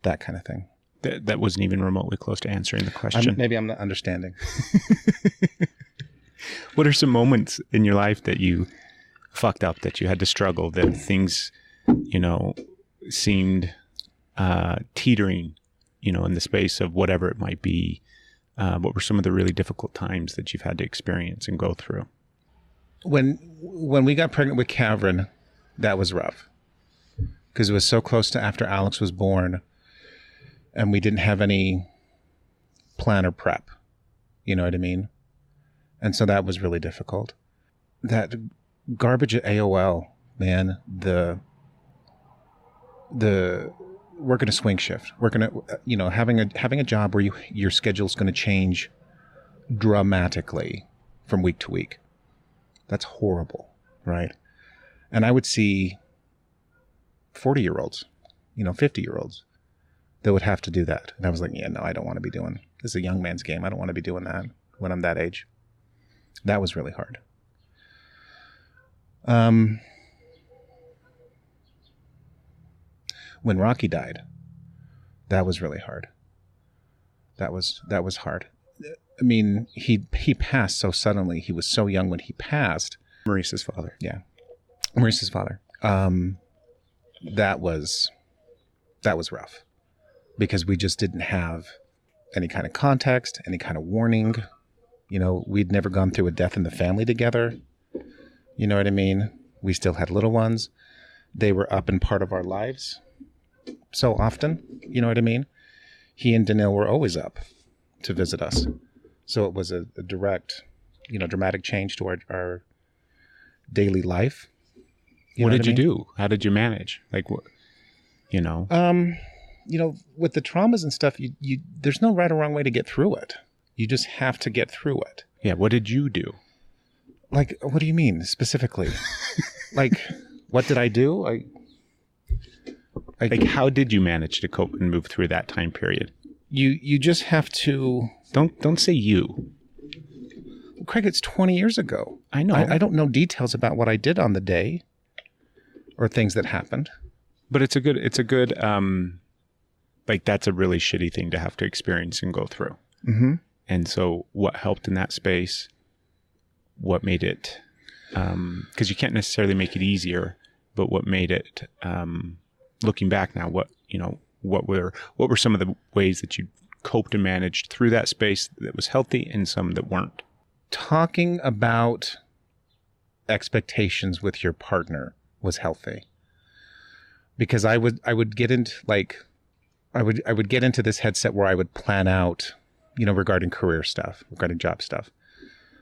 That kind of thing. That wasn't even remotely close to answering the question. Maybe I'm not understanding. What are some moments in your life that you fucked up, that you had to struggle, that things, seemed teetering, in the space of whatever it might be? What were some of the really difficult times that you've had to experience and go through? When we got pregnant with Kavrin, that was rough, because it was so close to after Alex was born, and we didn't have any plan or prep. You know what I mean? And so that was really difficult. That garbage at AOL, man, working a swing shift, having a job where your schedule's going to change dramatically from week to week. That's horrible, right? And I would see 40-year-olds, 50-year-olds that would have to do that. And I was like, yeah, no, I don't want to be doing this. Is a young man's game. I don't want to be doing that when I'm that age. That was really hard. When Rocky died, that was really hard. That was hard. I mean, he passed so suddenly. He was so young when he passed. Maurice's father. Yeah. Maurice's father. That was rough, because we just didn't have any kind of context, any kind of warning. We'd never gone through a death in the family together. You know what I mean? We still had little ones. They were up in part of our lives so often. You know what I mean? He and Danil were always up to visit us. So it was a direct, dramatic change to our daily life. What did you do? How did you manage? Like, what, with the traumas and stuff, you there's no right or wrong way to get through it. You just have to get through it. Yeah. What did you do? Like, what do you mean specifically? Like, what did I do? Like, how did you manage to cope and move through that time period? You just have to. Don't say you. Craig, it's 20 years ago. I know. I don't know details about what I did on the day or things that happened. But it's a good, that's a really shitty thing to have to experience and go through. Mm-hmm. And so what helped in that space? What made it, because you can't necessarily make it easier, but what made it, looking back now, what were some of the ways that you coped and managed through that space that was healthy and some that weren't? Talking about expectations with your partner was healthy, because I would get into I would get into this headset where I would plan out, regarding career stuff, regarding job stuff.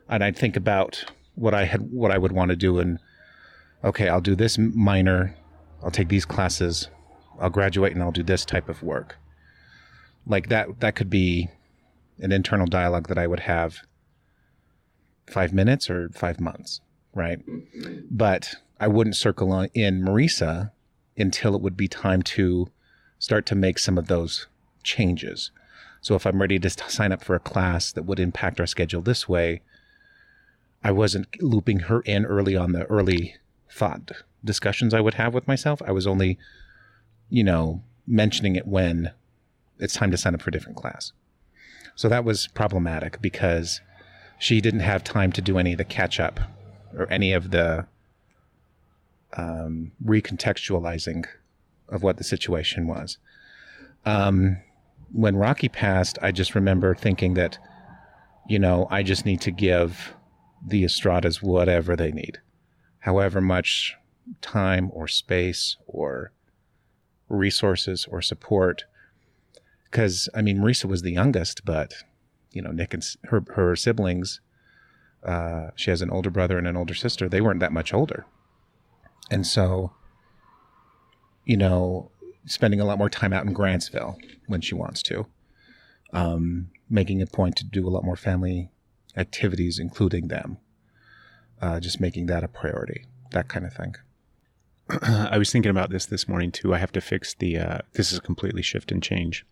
And I'd think about what I would want to do in okay, I'll do this minor, I'll take these classes, I'll graduate and I'll do this type of work. Like that could be an internal dialogue that I would have 5 minutes or 5 months, right? But I wouldn't circle in Marisa until it would be time to start to make some of those changes. So if I'm ready to sign up for a class that would impact our schedule this way, I wasn't looping her in early on the early thought discussions I would have with myself. I was only, mentioning it when it's time to sign up for a different class. So that was problematic because she didn't have time to do any of the catch up or any of the recontextualizing of what the situation was. When Rocky passed, I just remember thinking that, I just need to give the Estradas whatever they need, however much time or space or resources or support. Because, Marisa was the youngest, but, Nick and her siblings, she has an older brother and an older sister. They weren't that much older. And so, spending a lot more time out in Grantsville when she wants to, making a point to do a lot more family activities, including them, just making that a priority, that kind of thing. I was thinking about this morning too. I have to fix this is a completely shift and change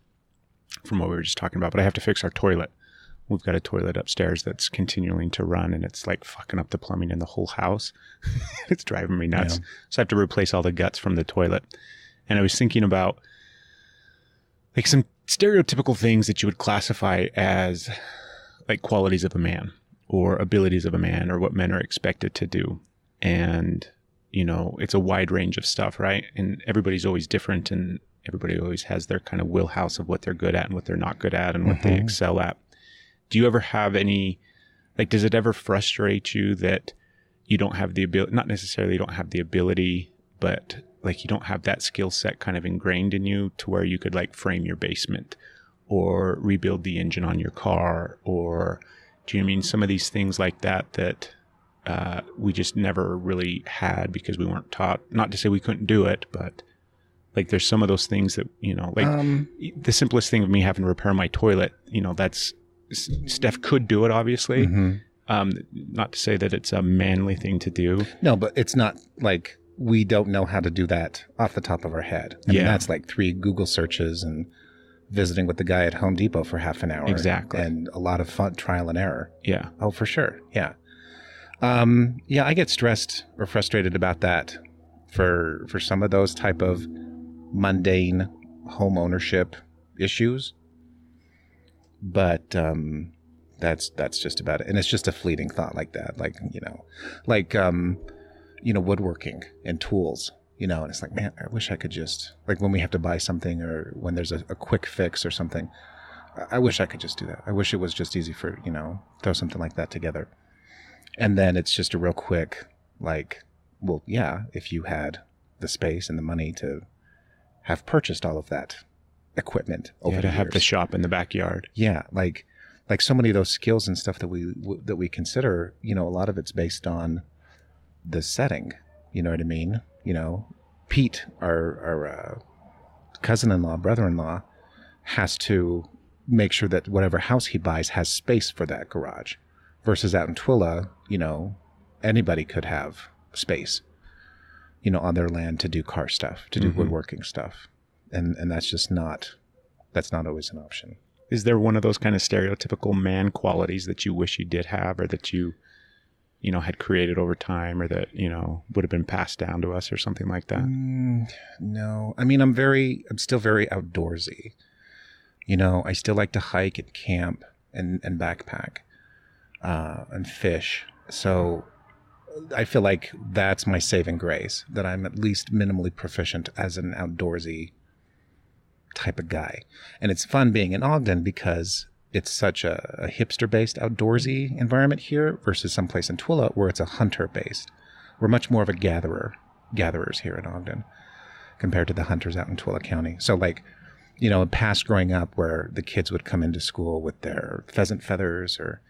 from what we were just talking about, but I have to fix our toilet. We've got a toilet upstairs that's continuing to run, and it's like fucking up the plumbing in the whole house. It's driving me nuts. Yeah. So I have to replace all the guts from the toilet. And I was thinking about like some stereotypical things that you would classify as like qualities of a man or abilities of a man or what men are expected to do. And, it's a wide range of stuff, right? And everybody's always different, and everybody always has their kind of wheelhouse of what they're good at and what they're not good at and what they excel at. Do you ever have any, like, does it ever frustrate you that you don't have the ability, not necessarily you don't have the ability, but like you don't have that skill set kind of ingrained in you to where you could like frame your basement or rebuild the engine on your car, or do you know what I mean? Some of these things like that we just never really had because we weren't taught, not to say we couldn't do it, but like there's some of those things that, the simplest thing of me having to repair my toilet, that's, Steph could do it, obviously. Not to say that it's a manly thing to do. No, but it's not like we don't know how to do that off the top of our head. I mean, that's like 3 Google searches and visiting with the guy at Home Depot for half an hour. Exactly. And a lot of fun trial and error. Yeah. Oh, for sure. Yeah. I get stressed or frustrated about that for some of those type of mundane home ownership issues. But that's just about it. And it's just a fleeting thought like that. Like, woodworking and tools, and it's like, man, I wish I could just, like when we have to buy something or when there's a quick fix or something, I wish I could just do that. I wish it was just easy for, throw something like that together. And then it's just a real quick, like, well, yeah, if you had the space and the money to have purchased all of that equipment over the to years. have the shop in the backyard. Yeah, like so many of those skills and stuff that we consider, a lot of it's based on the setting. You know what I mean? Pete, our cousin-in-law, brother-in-law, has to make sure that whatever house he buys has space for that garage. Versus out in Twilla, anybody could have space, on their land to do car stuff, to do woodworking stuff. And that's just not always an option. Is there one of those kind of stereotypical man qualities that you wish you did have, or that you had created over time, or that, would have been passed down to us or something like that? No. I mean, I'm still very outdoorsy. I still like to hike and camp and backpack, and fish. So I feel like that's my saving grace, that I'm at least minimally proficient as an outdoorsy type of guy. And it's fun being in Ogden because it's such a hipster-based outdoorsy environment here versus someplace in Twilla where it's a hunter-based. We're much more of a gatherers here in Ogden compared to the hunters out in Twilla County. So like, past growing up where the kids would come into school with their pheasant feathers or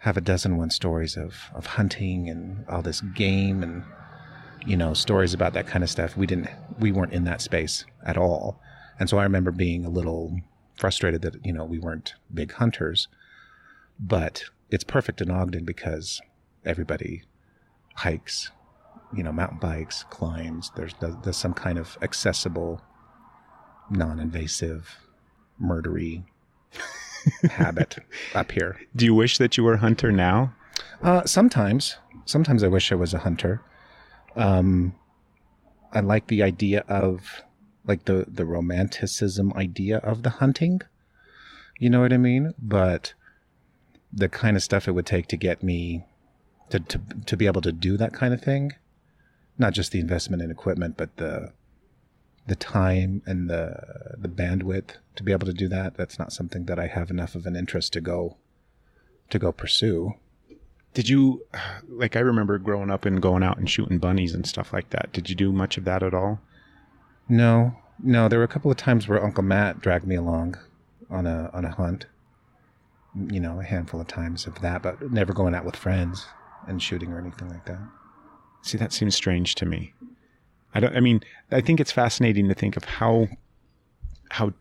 have a dozen stories of hunting and all this game and stories about that kind of stuff. We weren't in that space at all. And so I remember being a little frustrated that, we weren't big hunters. But it's perfect in Ogden because everybody hikes, mountain bikes, climbs. There's some kind of accessible, non-invasive, murdery habit up here. Do you wish that you were a hunter now? Sometimes I wish I was a hunter. I like the idea of like the romanticism idea of the hunting. You know what I mean? But the kind of stuff it would take to get me to be able to do that kind of thing, not just the investment in equipment, but the time and the bandwidth to be able to do that. That's not something that I have enough of an interest to go pursue. Did you, like, I remember growing up and going out and shooting bunnies and stuff like that. Did you do much of that at all? No. There were a couple of times where Uncle Matt dragged me along on a hunt. A handful of times of that, but never going out with friends and shooting or anything like that. See, that seems strange to me. I think it's fascinating to think of how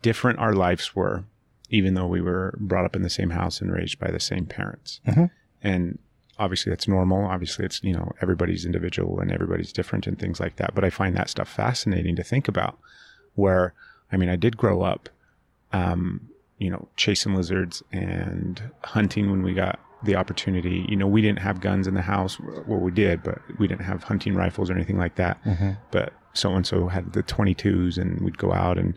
different our lives were, even though we were brought up in the same house and raised by the same parents. Mm-hmm. And obviously that's normal. Obviously it's, everybody's individual and everybody's different and things like that. But I find that stuff fascinating to think about where, I did grow up, chasing lizards and hunting when we got the opportunity. We didn't have guns in the house. Well, we did, but we didn't have hunting rifles or anything like that. Mm-hmm. But so-and-so had the 22s and we'd go out and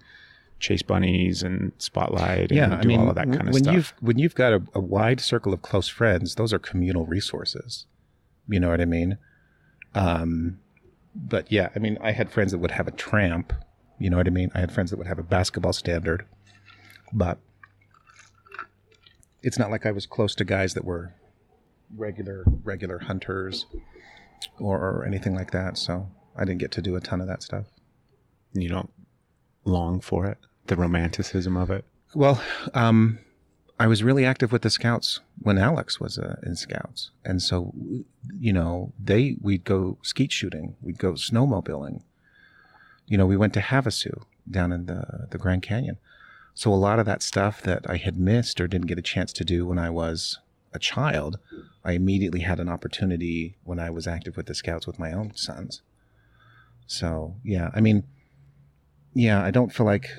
chase bunnies and spotlight and do all of that kind of stuff. When you've got a wide circle of close friends, those are communal resources. You know what I mean? But yeah, I had friends that would have a tramp. You know what I mean? I had friends that would have a basketball standard. But it's not like I was close to guys that were regular hunters or anything like that. So I didn't get to do a ton of that stuff. You don't long for it? The romanticism of it? Well, I was really active with the Scouts when Alex was in Scouts. And so, we'd go skeet shooting. We'd go snowmobiling. We went to Havasu down in the Grand Canyon. So a lot of that stuff that I had missed or didn't get a chance to do when I was a child, I immediately had an opportunity when I was active with the Scouts with my own sons. So, yeah, I don't feel like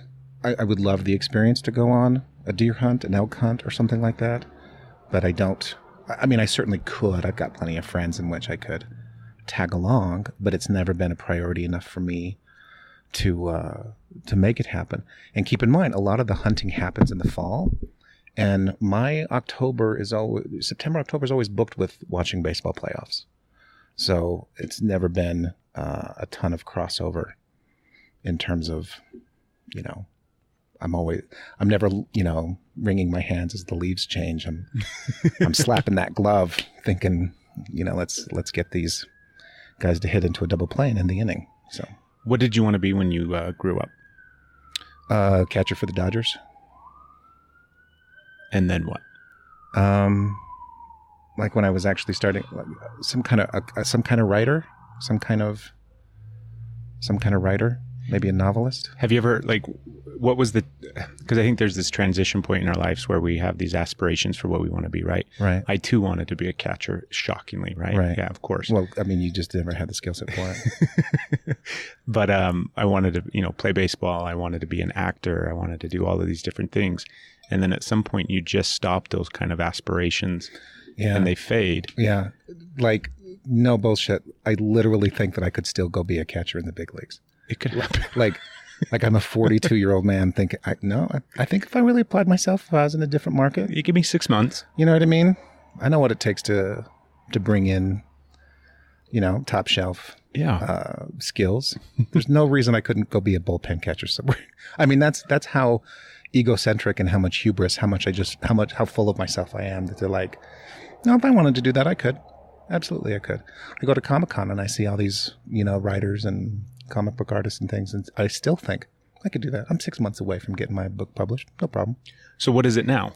I would love the experience to go on a deer hunt, an elk hunt, or something like that. But I don't. I certainly could. I've got plenty of friends in which I could tag along, but it's never been a priority enough for me to make it happen. And keep in mind, a lot of the hunting happens in the fall, and my September, October is always booked with watching baseball playoffs. So it's never been a ton of crossover in terms of, I'm never, wringing my hands as the leaves change. I'm slapping that glove thinking, let's get these guys to hit into a double play and end the inning. So what did you want to be when you grew up? Catcher for the Dodgers. And then what? Like when I was actually starting, some kind of writer, maybe a novelist. Have you ever, what was because I think there's this transition point in our lives where we have these aspirations for what we want to be, right? Right. I too wanted to be a catcher, shockingly, right? Right. Yeah, of course. Well, you just never had the skill set for it. But I wanted to, play baseball. I wanted to be an actor. I wanted to do all of these different things. And then at some point you just stop those kind of aspirations and they fade. Yeah. No bullshit. I literally think that I could still go be a catcher in the big leagues. It could happen. Like I'm a 42-year-old man thinking, I think if I really applied myself, if I was in a different market. You give me 6 months. You know what I mean? I know what it takes to bring in, top shelf skills. There's no reason I couldn't go be a bullpen catcher somewhere. That's how egocentric and how much hubris, how full of myself I am that they're like, no, if I wanted to do that, I could. Absolutely, I could. I go to Comic-Con and I see all these, writers and comic book artists and things, and I still think I could do that. I'm 6 months away from getting my book published. No problem. So what is it now?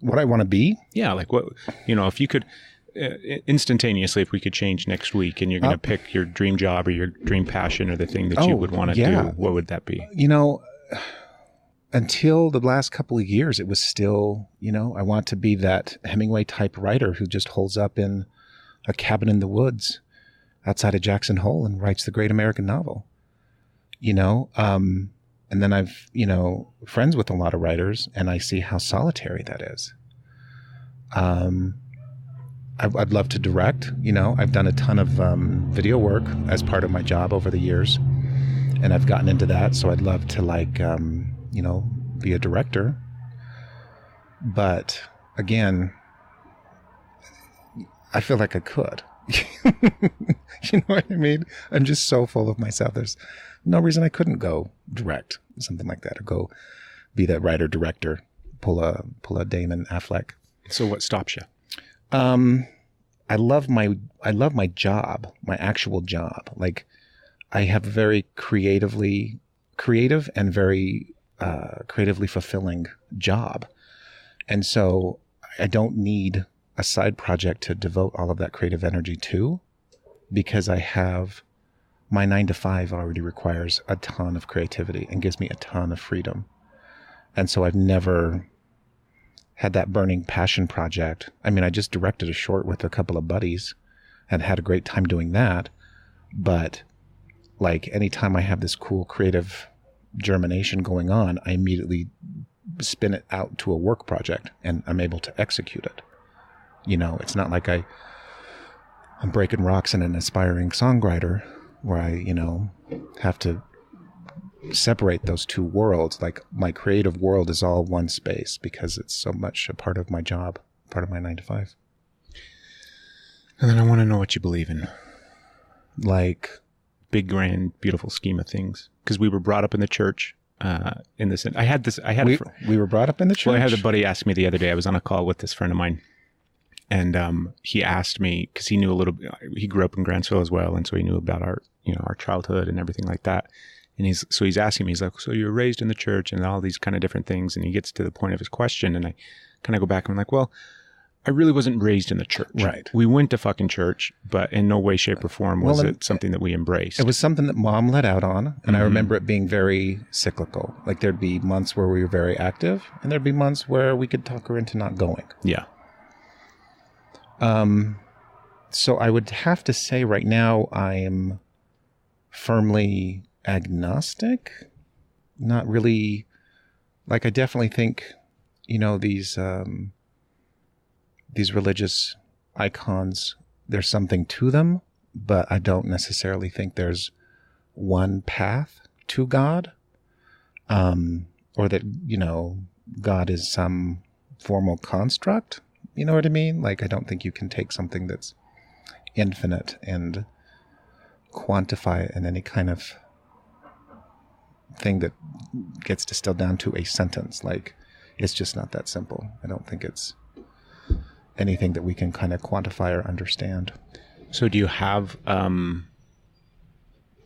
What I want to be? Yeah, what, if you could, instantaneously, if we could change next week and you're going to pick your dream job or your dream passion or the thing that you would want to do, what would that be? Until the last couple of years, it was still, I want to be that Hemingway type writer who just holds up in a cabin in the woods outside of Jackson Hole and writes the great American novel, and then I've, friends with a lot of writers, and I see how solitary that is. I'd love to direct, I've done a ton of video work as part of my job over the years, and I've gotten into that. So I'd love to be a director. But again, I feel like I could. You know what I mean? I'm just so full of myself. There's no reason I couldn't go direct something like that, or go be that writer director, pull a Damon Affleck. So what stops you? I love my job, my actual job. Like, I have a very creative and very creatively fulfilling job. And so I don't need a side project to devote all of that creative energy to, because I have my 9-to-5 already requires a ton of creativity and gives me a ton of freedom. And so I've never had that burning passion project. I mean, I just directed a short with a couple of buddies and had a great time doing that. But like, anytime I have this cool creative germination going on, I immediately spin it out to a work project and I'm able to execute it. It's not like I'm breaking rocks and an aspiring songwriter where I, have to separate those two worlds. Like, my creative world is all one space because it's so much a part of my job, part of my 9-to-5. And then I want to know what you believe in. Like, big, grand, beautiful scheme of things. Because we were brought up in the church. We were brought up in the church. Well, I had a buddy ask me the other day. I was on a call with this friend of mine, and he asked me, because he knew a little bit. He grew up in Grantsville as well, and so he knew about our childhood and everything like that. And he's asking me, he's like, so you were raised in the church and all these kind of different things. And he gets to the point of his question, and I kind of go back and I'm like, well, I really wasn't raised in the church. Right. We went to fucking church, but in no way, shape, or form was it something that we embraced. It was something that Mom let out on. And I remember it being very cyclical. Like, there'd be months where we were very active, and there'd be months where we could talk her into not going. Yeah. So I would have to say right now I am firmly agnostic. Not really. Like, I definitely think, these religious icons, there's something to them, but I don't necessarily think there's one path to God, or that, God is some formal construct. You know what I mean? Like, I don't think you can take something that's infinite and quantify it in any kind of thing that gets distilled down to a sentence. Like, it's just not that simple. I don't think it's anything that we can kind of quantify or understand. So do you have,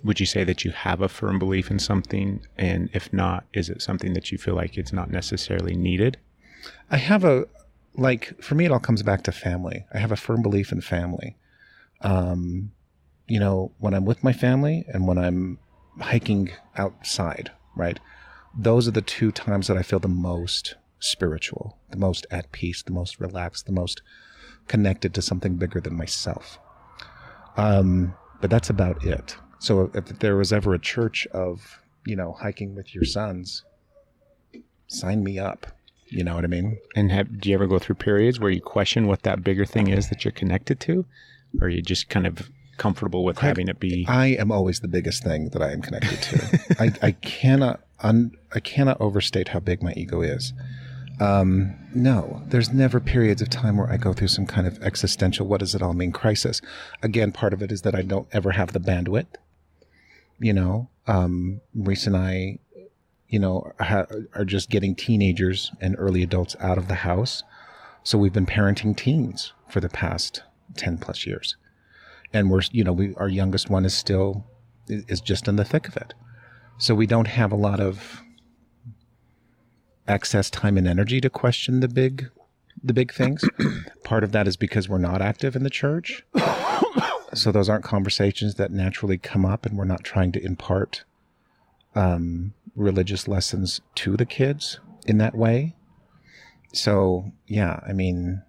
would you say that you have a firm belief in something? And if not, is it something that you feel like it's not necessarily needed? I have for me, it all comes back to family. I have a firm belief in family. When I'm with my family and when I'm hiking outside, right? Those are the two times that I feel the most spiritual, the most at peace, the most relaxed, the most connected to something bigger than myself. But that's about it. So if there was ever a church of, hiking with your sons, sign me up. You know what I mean? And do you ever go through periods where you question what that bigger thing is that you're connected to? Or are you just kind of comfortable with having it be? I am always the biggest thing that I am connected to. I cannot overstate how big my ego is. No, there's never periods of time where I go through some kind of existential, what does it all mean, crisis. Again, part of it is that I don't ever have the bandwidth. Reese and I, are just getting teenagers and early adults out of the house. So we've been parenting teens for the past 10 plus years. And our youngest one is just in the thick of it. So we don't have a lot of access, time, and energy to question the big the big things. Part of that is because we're not active in the church. So those aren't conversations that naturally come up, and we're not trying to impart religious lessons to the kids in that way. So, yeah, I mean,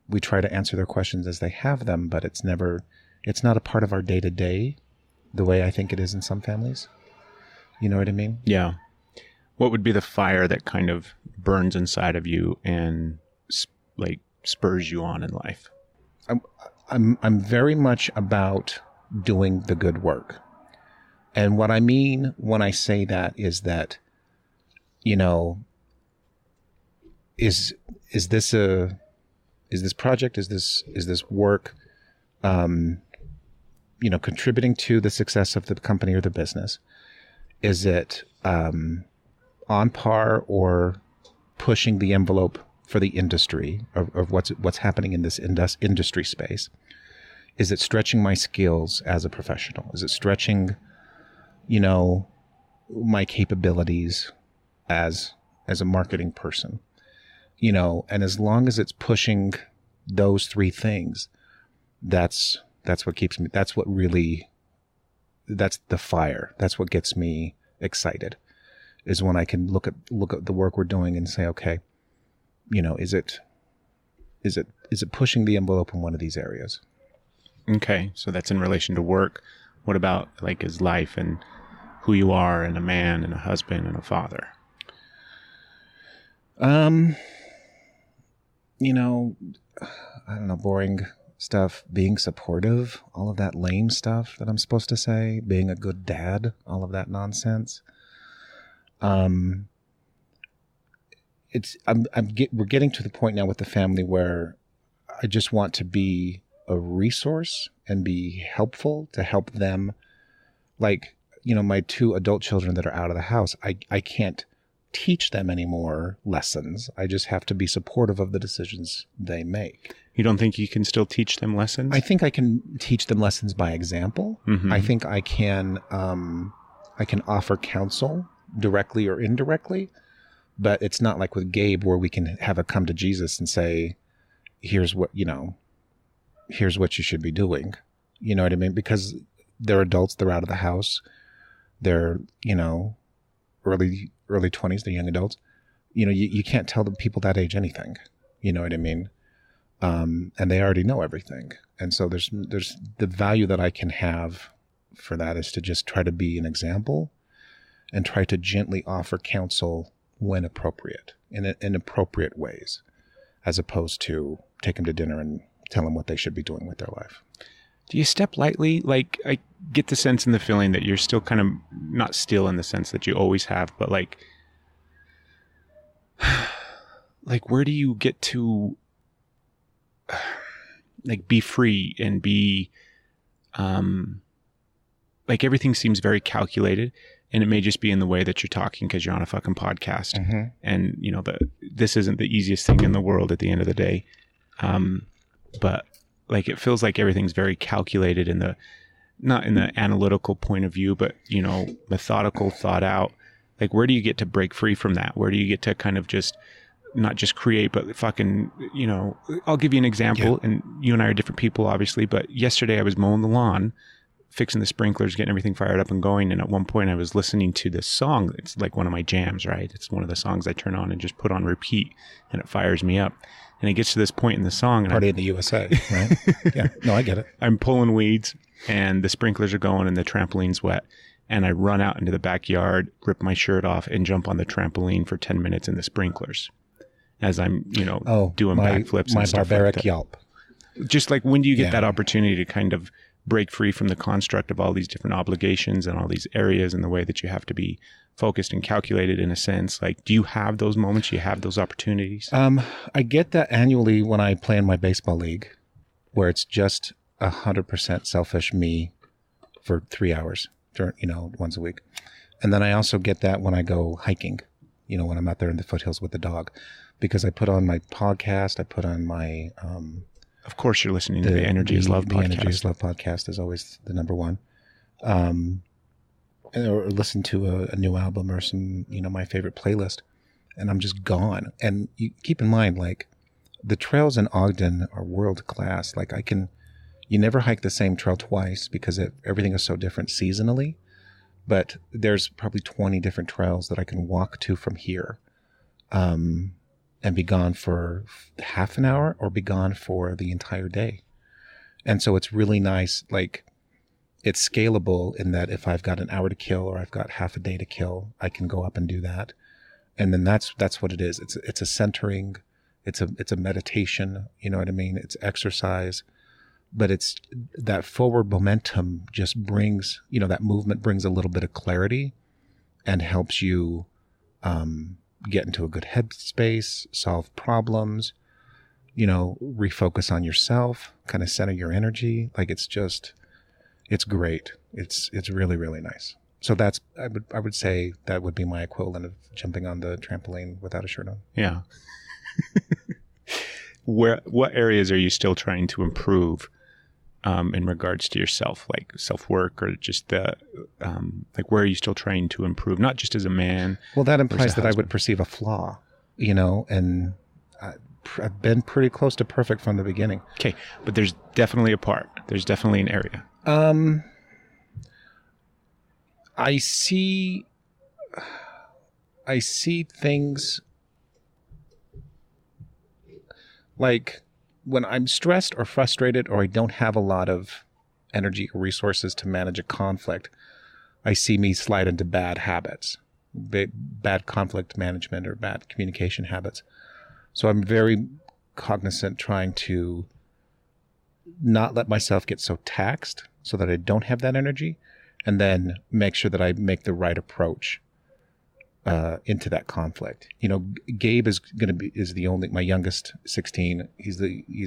we try to answer their questions as they have them, but it's not a part of our day-to-day the way I think it is in some families. You know what I mean? Yeah. What would be the fire that kind of burns inside of you and like spurs you on in life? I'm very much about doing the good work. And what I mean when I say that is that, you know, is this project, is this work, you know, contributing to the success of the company or the business? Is it on par or pushing the envelope for the industry of what's happening in this industry space? Is it stretching my skills as a professional? Is it stretching, you know, my capabilities as a marketing person? You know, and as long as it's pushing those three things, that's what keeps me, that's the fire. That's what gets me excited, is when I can look at the work we're doing and say, okay, you know, is it pushing the envelope in one of these areas? Okay. So that's in relation to work. What about like his life and who you are, and a man and a husband and a father? You know, I don't know, boring stuff, being supportive, all of that lame stuff that I'm supposed to say, being a good dad, all of that nonsense. We're getting to the point now with the family where I just want to be a resource and be helpful to help them. Like, you know, my 2 adult children that are out of the house, I can't teach them any more lessons. I just have to be supportive of the decisions they make. You don't think you can still teach them lessons? I think I can teach them lessons by example. Mm-hmm. I think I can offer counsel directly or indirectly, but it's not like with Gabe where we can have a come to Jesus and say, here's what you should be doing. You know what I mean? Because they're adults, they're out of the house. They're, you know, early 20s, they're young adults. You know, you can't tell the people that age anything. You know what I mean? And they already know everything. And so there's the value that I can have for that is to just try to be an example and try to gently offer counsel when appropriate, in appropriate ways, as opposed to take them to dinner and tell them what they should be doing with their life. Do you step lightly? Like, I get the sense and the feeling that you're still kind of, not still in the sense that you always have, but like where do you get to like be free and be, like everything seems very calculated, and it may just be in the way that you're talking because you're on a fucking podcast. Mm-hmm. And you know, this isn't the easiest thing in the world at the end of the day. But like, it feels like everything's very calculated not in the analytical point of view, but, you know, methodical, thought out. Like, where do you get to break free from that? Where do you get to kind of just not just create, but fucking, you know, I'll give you an example. Yeah. And you and I are different people, obviously, but yesterday I was mowing the lawn, fixing the sprinklers, getting everything fired up and going. And at one point I was listening to this song. It's like one of my jams, right? It's one of the songs I turn on and just put on repeat, and it fires me up. And it gets to this point in the song. Party in the USA, right? Yeah. No, I get it. I'm pulling weeds and the sprinklers are going and the trampoline's wet. And I run out into the backyard, rip my shirt off, and jump on the trampoline for 10 minutes in the sprinklers as I'm, you know, doing backflips and stuff barbaric like that. yelp. Just like, when do you get that opportunity to kind of break free from the construct of all these different obligations and all these areas and the way that you have to be focused and calculated in a sense? Like, do you have those moments? Do you have those opportunities? I get that annually when I play in my baseball league, where it's just 100% selfish me for 3 hours, you know, once a week. And then I also get that when I go hiking, you know, when I'm out there in the foothills with the dog, because I put on my podcast, I put on my, of course, you're listening to the Energy is Love podcast. The Energy is Love podcast is always the number one. Or listen to a new album or some, you know, my favorite playlist, and I'm just gone. And you keep in mind, like, the trails in Ogden are world class. Like you never hike the same trail twice because everything is so different seasonally. But there's probably 20 different trails that I can walk to from here, and be gone for half an hour or be gone for the entire day. And so it's really nice. Like, it's scalable in that if I've got an hour to kill or I've got half a day to kill, I can go up and do that. And then that's what it is. It's a centering. It's a meditation. You know what I mean? It's exercise. But it's that forward momentum just brings, that movement brings a little bit of clarity and helps you get into a good headspace, solve problems, refocus on yourself, kind of center your energy. Like, it's great. It's really, really nice. So I would say that would be my equivalent of jumping on the trampoline without a shirt on. Yeah. What areas are you still trying to improve in regards to yourself, like self-work, or just where are you still trying to improve, not just as a man? Well, that implies that I would perceive a flaw, and I've been pretty close to perfect from the beginning. Okay, but there's definitely a part. There's definitely an area. I see things like when I'm stressed or frustrated or I don't have a lot of energy or resources to manage a conflict, I see me slide into bad habits, bad conflict management or bad communication habits. So I'm very cognizant trying to not let myself get so taxed so that I don't have that energy, and then make sure that I make the right approach into that conflict. Gabe is my youngest, 16. He's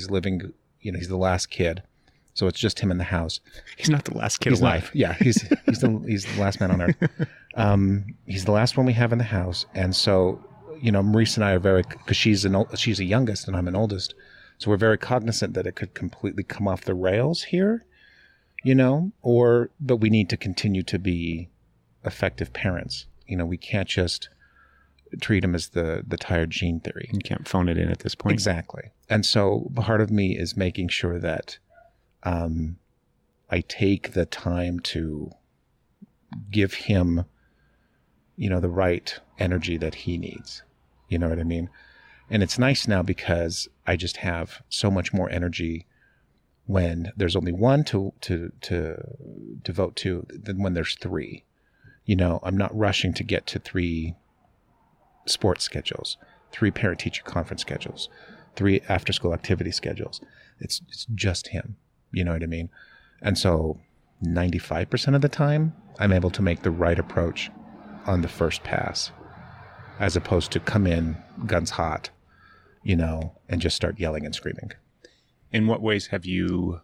living, he's the last kid. So it's just him in the house. He's not the last kid alive. Yeah, he's the last man on earth. He's the last one we have in the house. And so, Maurice and I are because she's the youngest and I'm an oldest. So we're very cognizant that it could completely come off the rails here, but we need to continue to be effective parents. We can't just treat him as the tired gene theory. You can't phone it in at this point. Exactly. And so part of me is making sure that I take the time to give him, the right energy that he needs. You know what I mean? And it's nice now because I just have so much more energy when there's only one to devote to than when there's three. I'm not rushing to get to 3 sports schedules, 3 parent-teacher conference schedules, 3 after-school activity schedules. It's just him. You know what I mean? And so 95% of the time, I'm able to make the right approach on the first pass, as opposed to come in guns hot, and just start yelling and screaming. In what ways do you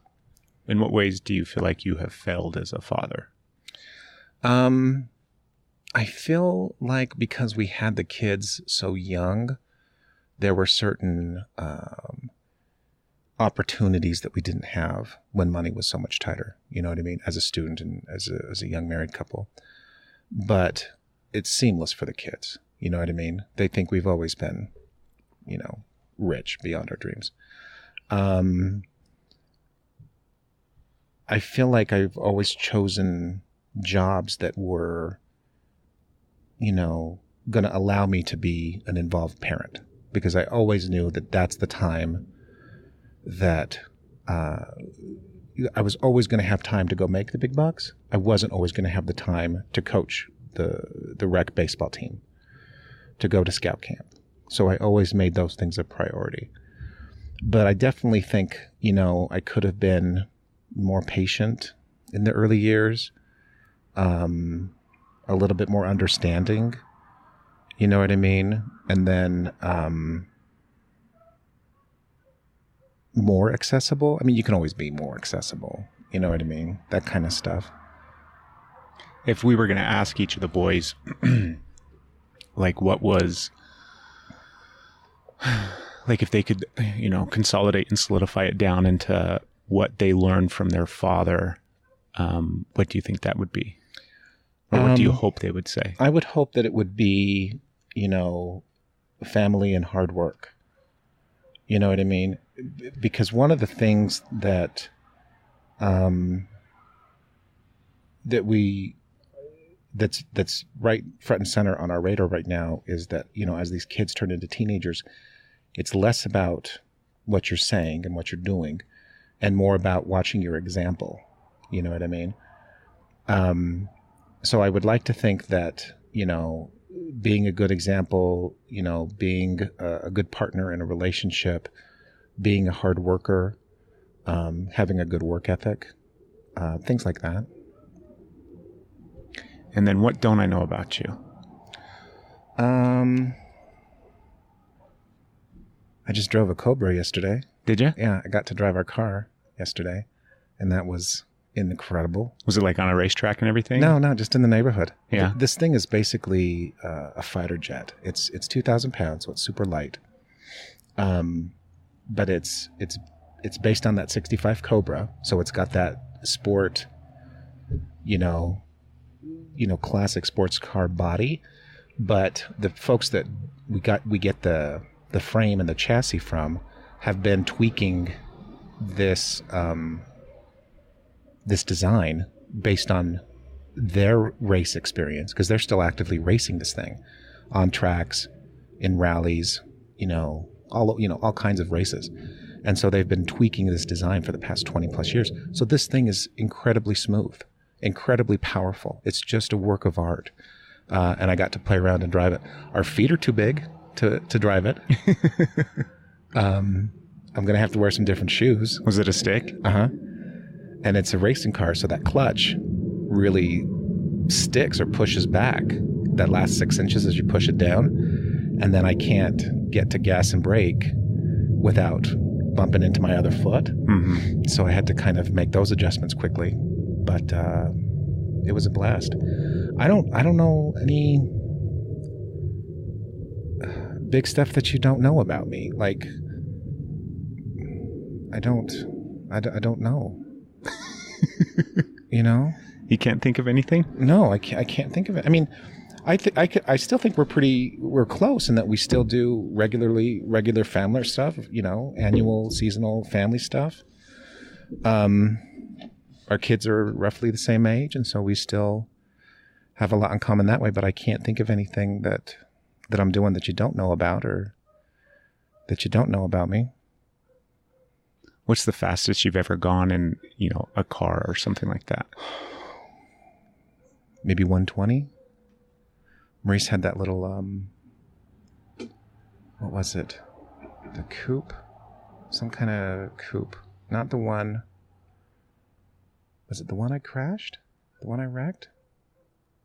feel like you have failed as a father? I feel like because we had the kids so young, there were certain opportunities that we didn't have when money was so much tighter. You know what I mean? As a student and as a young married couple. But it's seamless for the kids. You know what I mean? They think we've always been, rich beyond our dreams. I feel like I've always chosen jobs that were, going to allow me to be an involved parent, because I always knew that that's the time that I was always going to have time to go make the big bucks. I wasn't always going to have the time to coach the rec baseball team, to go to scout camp. So I always made those things a priority. But I definitely think, I could have been more patient in the early years, a little bit more understanding, you know what I mean? And then more accessible. I mean, you can always be more accessible, you know what I mean? That kind of stuff. If we were going to ask each of the boys, if they could, consolidate and solidify it down into what they learned from their father, what do you think that would be? Or what do you hope they would say? I would hope that it would be, family and hard work. You know what I mean? Because one of the things that that's right front and center on our radar right now is that, you know, as these kids turn into teenagers, it's less about what you're saying and what you're doing and more about watching your example. You know what I mean? So I would like to think that, you know, being a good example, you know, being a good partner in a relationship, being a hard worker, having a good work ethic, things like that. And then what don't I know about you? I just drove a Cobra yesterday. Did you? Yeah, I got to drive our car yesterday, and that was incredible. Was it like on a racetrack and everything? No, just in the neighborhood. Yeah. This thing is basically a fighter jet. It's 2,000 pounds, so it's super light. But it's based on that 65 Cobra, so it's got that sport, you know, classic sports car body. But the folks that we get the frame and the chassis from have been tweaking this this design based on their race experience, because they're still actively racing this thing on tracks, in rallies, all kinds of races. And so they've been tweaking this design for the past 20 plus years. So this thing is incredibly smooth, incredibly powerful. It's just a work of art. And I got to play around and drive it. Our feet are too big to drive it. I'm going to have to wear some different shoes. Was it a stick? Uh-huh. And it's a racing car, so that clutch really sticks or pushes back that last 6 inches as you push it down. And then I can't get to gas and brake without bumping into my other foot. Mm-hmm. So I had to kind of make those adjustments quickly. But it was a blast. I don't know any big stuff that you don't know about me. Like, I don't know. You know? You can't think of anything? No, I can't think of it. I mean, I still think we're close in that we still do regular family stuff, annual, seasonal family stuff. Our kids are roughly the same age, and so we still have a lot in common that way, but I can't think of anything that I'm doing that you don't know about or that you don't know about me. What's the fastest you've ever gone in, a car or something like that? Maybe 120. Maurice had that little, what was it? The coupe? Some kind of coupe. Not the one. Was it the one I crashed? The one I wrecked?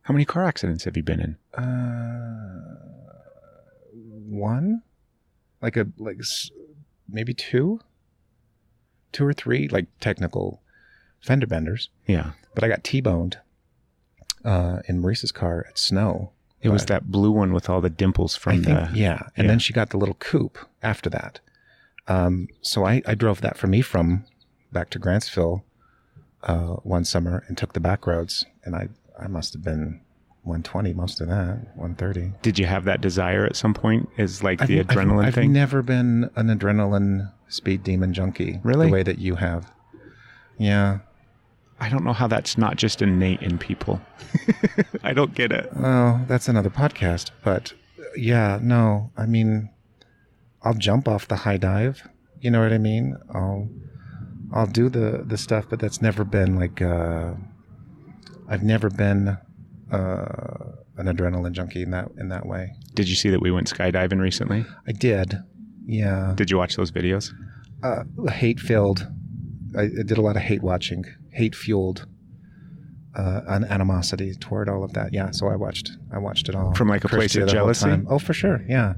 How many car accidents have you been in? One? Maybe two? 2 or 3, like technical fender benders. Yeah. But I got T-boned in Maurice's car at Snow. It was that blue one with all the dimples from Yeah. And then she got the little coupe after that. So I drove that for me from back to Grantsville one summer and took the back roads. And I must have been 120 most of that, 130. Did you have that desire at some point? Is like the adrenaline thing? I've never been an adrenaline speed demon junkie. Really? The way that you have. Yeah. I don't know how that's not just innate in people. I don't get it. Well, that's another podcast. But yeah, no. I mean, I'll jump off the high dive. You know what I mean? I'll do the stuff, but that's never been like I've never been an adrenaline junkie in that way. Did you see that we went skydiving recently? I did. Yeah. Did you watch those videos? Hate-filled. I did a lot of hate watching, hate-fueled animosity toward all of that. Yeah, so I watched it all. From like a place of jealousy? Oh, for sure. Yeah.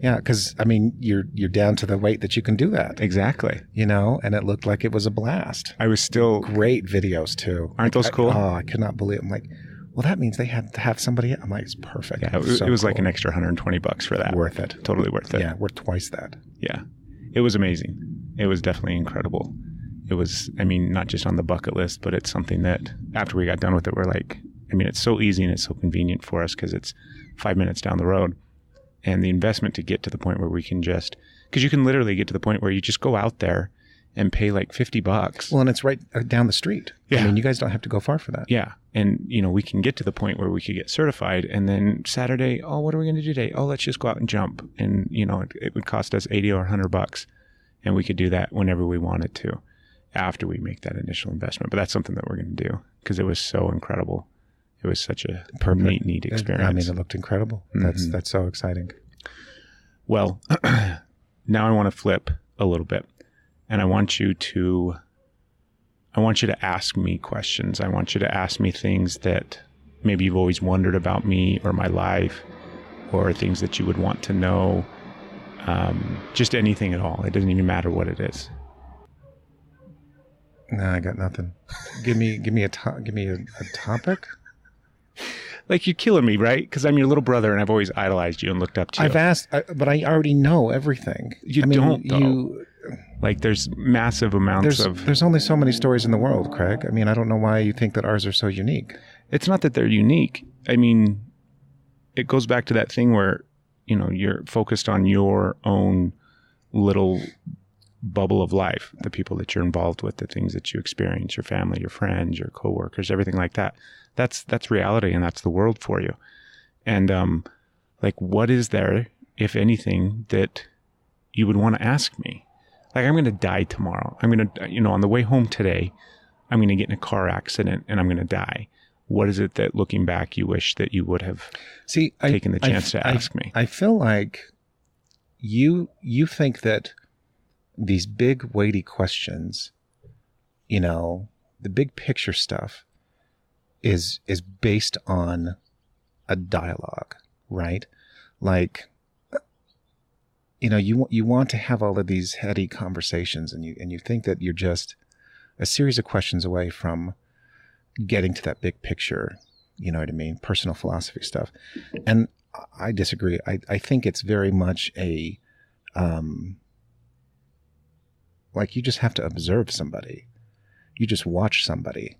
Yeah, because, I mean, you're down to the weight that you can do that. Exactly. And it looked like it was a blast. I was still... Great videos, too. Aren't those cool? I could not believe it. I'm like, well, that means they had to have somebody... I'm like, it's perfect. Yeah, it was like an extra $120 for that. Worth it. Totally worth it. Yeah, worth twice that. Yeah. It was amazing. It was definitely incredible. It was, not just on the bucket list, but it's something that after we got done with it, we're like, it's so easy and it's so convenient for us because it's 5 minutes down the road. And the investment to get to the point where we can just Because you can literally get to the point where you just go out there and pay like $50. Well, and it's right down the street. Yeah. I mean, you guys don't have to go far for that. Yeah. And, we can get to the point where we could get certified. And then Saturday, oh, what are we going to do today? Oh, let's just go out and jump. And, it would cost us $80 or $100. And we could do that whenever we wanted to after we make that initial investment. But that's something that we're going to do because it was so incredible. It was such a neat experience. I mean, it looked incredible. That's so exciting. Well, now I want to flip a little bit. And I want you to ask me questions. I want you to ask me things that maybe you've always wondered about me or my life, or things that you would want to know. Just anything at all. It doesn't even matter what it is. No, I got nothing. Give me a topic. Like, you're killing me, right? Because I'm your little brother and I've always idolized you and looked up to you. I've asked, but I already know everything. Don't, though. Like, there's massive amounts There's only so many stories in the world, Craig. I mean, I don't know why you think that ours are so unique. It's not that they're unique. I mean, it goes back to that thing where, you're focused on your own little bubble of life, the people that you're involved with, the things that you experience, your family, your friends, your coworkers, everything like that. That's reality, and that's the world for you. And like, what is there, if anything, that you would want to ask me? Like, I'm going to die tomorrow. I'm going to, on the way home today, I'm going to get in a car accident and I'm going to die. What is it that, looking back, you wish that you would have taken the chance to ask me? I feel like you think that these big, weighty questions, the big picture stuff is based on a dialogue, right? Like, you want to have all of these heady conversations, and you think that you're just a series of questions away from getting to that big picture, you know what I mean? Personal philosophy stuff. And I disagree. I think it's very much a, like, you just have to observe somebody. You just watch somebody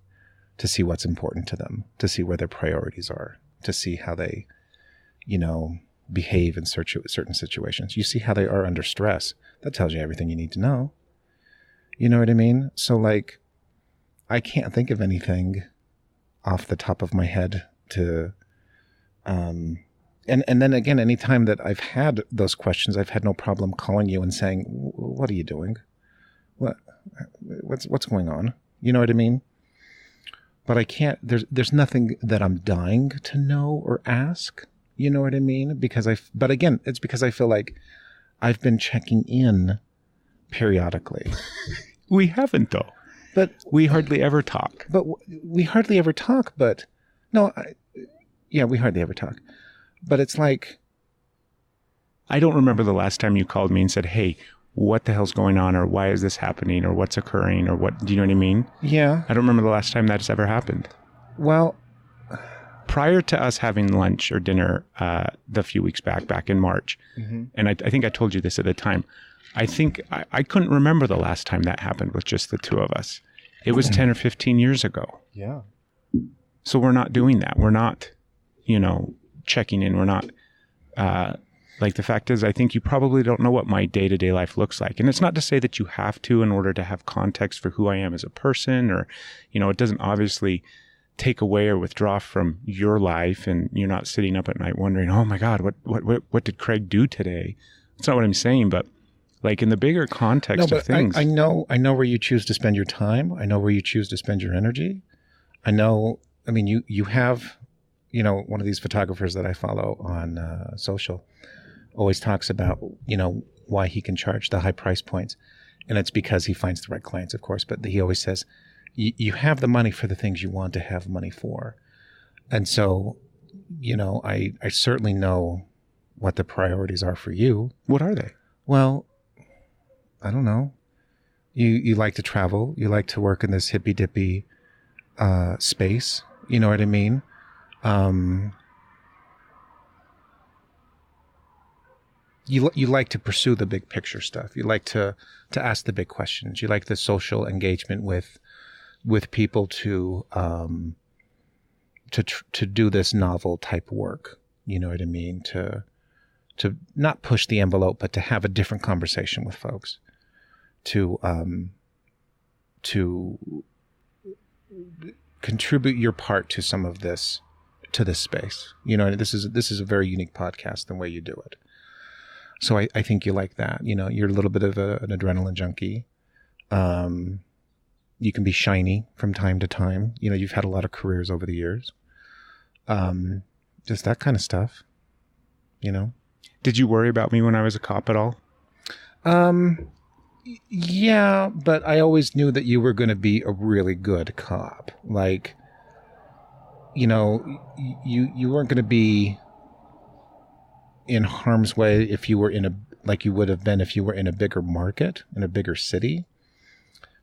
to see what's important to them, to see where their priorities are, to see how they, behave in certain situations. You see how they are under stress. That tells you everything you need to know. You know what I mean? So, like, I can't think of anything off the top of my head to, and then again, anytime that I've had those questions, I've had no problem calling you and saying, "What are you doing? What's going on?" You know what I mean? But I can't. There's nothing that I'm dying to know or ask. You know what I mean? But again, it's because I feel like I've been checking in periodically. We haven't, though. But we hardly ever talk. But we hardly ever talk. But no, we hardly ever talk. But it's like, I don't remember the last time you called me and said, "Hey, what the hell's going on?" or "Why is this happening?" or "What's occurring?" or what. Do you know what I mean? Yeah. I don't remember the last time that has ever happened. Well, prior to us having lunch or dinner the few weeks back in March, and I think I told you this at the time, I think I couldn't remember the last time that happened with just the two of us. It was 10 or 15 years ago. Yeah. So we're not doing that. We're not, checking in. We're not, like, the fact is, I think you probably don't know what my day-to-day life looks like. And it's not to say that you have to in order to have context for who I am as a person, or, it doesn't obviously take away or withdraw from your life, and you're not sitting up at night wondering, "Oh my God, what did Craig do today?" That's not what I'm saying, but like, in the bigger context of things. I know where you choose to spend your time. I know where you choose to spend your energy. I mean, you have, one of these photographers that I follow on social always talks about, why he can charge the high price points. And it's because he finds the right clients, of course. But he always says, you have the money for the things you want to have money for. And so, I certainly know what the priorities are for you. What are they? Well, I don't know. You like to travel. You like to work in this hippy dippy space. You know what I mean? You like to pursue the big picture stuff. You like to ask the big questions. You like the social engagement with people to do this novel type work. You know what I mean? To to not push the envelope, but to have a different conversation with folks, to contribute your part to some of this, to this space. You know, this is a very unique podcast, the way you do it. So I think you like that. You know, you're a little bit of an adrenaline junkie. You can be shiny from time to time. You know, you've had a lot of careers over the years. Just that kind of stuff, you know. Did you worry about me when I was a cop at all? Yeah, but I always knew that you were going to be a really good cop. Like, you know, you weren't going to be in harm's way if you were like you would have been if you were in a bigger market, in a bigger city.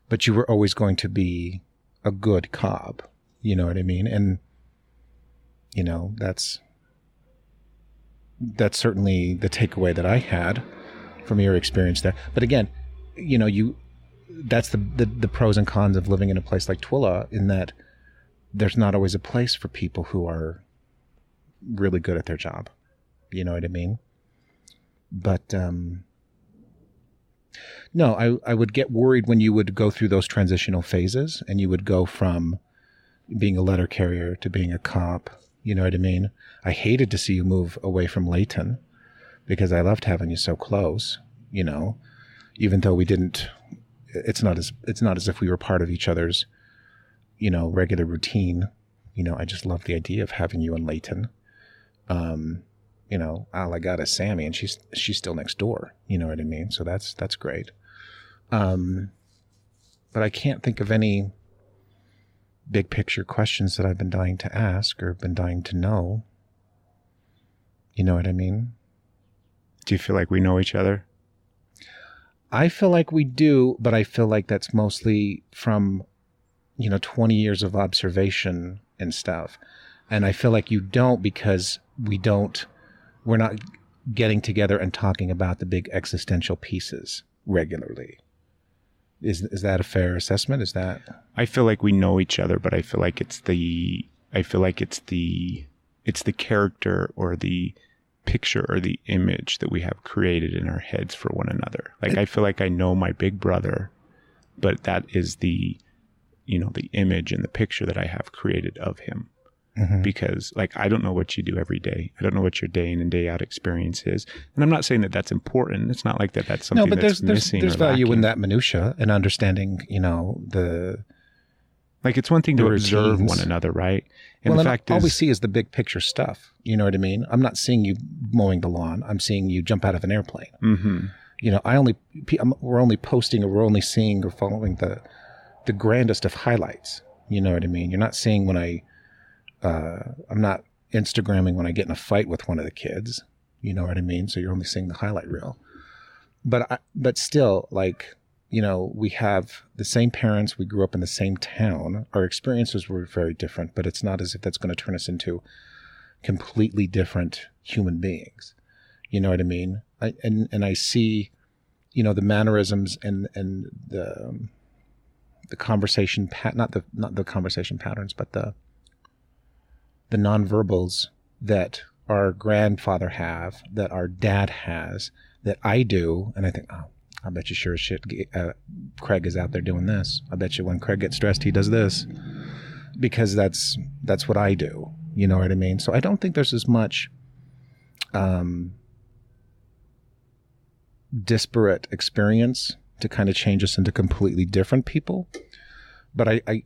But you were always going to be a good cop. You know what I mean? And, you know, that's certainly the takeaway that I had from your experience there. But again, you know, that's the pros and cons of living in a place like Twila, in that there's not always a place for people who are really good at their job. You know what I mean? But no, I would get worried when you would go through those transitional phases and you would go from being a letter carrier to being a cop. You know what I mean? I hated to see you move away from Layton because I loved having you so close, you know, even though we didn't, it's not as if we were part of each other's, you know, regular routine. You know, I just love the idea of having you in Layton. You know, all I got is Sammy, and she's still next door. You know what I mean? So that's great. But I can't think of any big picture questions that I've been dying to ask or been dying to know. You know what I mean? Do you feel like we know each other? I feel like we do, but I feel like that's mostly from, you know, 20 years of observation and stuff. And I feel like you don't, because we're not getting together and talking about the big existential pieces regularly. Is that a fair assessment? Is that? I feel like we know each other, but I feel like it's the character or the picture or the image that we have created in our heads for one another. Like, I feel like I know my big brother, but that is the, you know, the image and the picture that I have created of him. Mm-hmm. Because, like, I don't know what you do every day. I don't know what your day in and day out experience is. And I'm not saying that that's important. It's not like that's something that's missing. There's value lacking in that minutia and understanding, you know, like, it's one thing to observe one another, right? And the fact is, all we see is the big picture stuff. You know what I mean? I'm not seeing you mowing the lawn. I'm seeing you jump out of an airplane. Mm-hmm. You know, we're only posting, or we're only seeing or following the grandest of highlights. You know what I mean? You're not seeing when I'm not Instagramming when I get in a fight with one of the kids. You know what I mean? So you're only seeing the highlight reel. But still, like, you know, we have the same parents. We grew up in the same town. Our experiences were very different, but it's not as if that's going to turn us into completely different human beings. You know what I mean? And I see, you know, the mannerisms and the conversation not the conversation patterns, but the nonverbals that our grandfather have, that our dad has, that I do, and I think, oh, I bet you sure as shit Craig is out there doing this. I bet you when Craig gets stressed, he does this, because that's what I do. You know what I mean? So I don't think there's as much disparate experience to kind of change us into completely different people. But I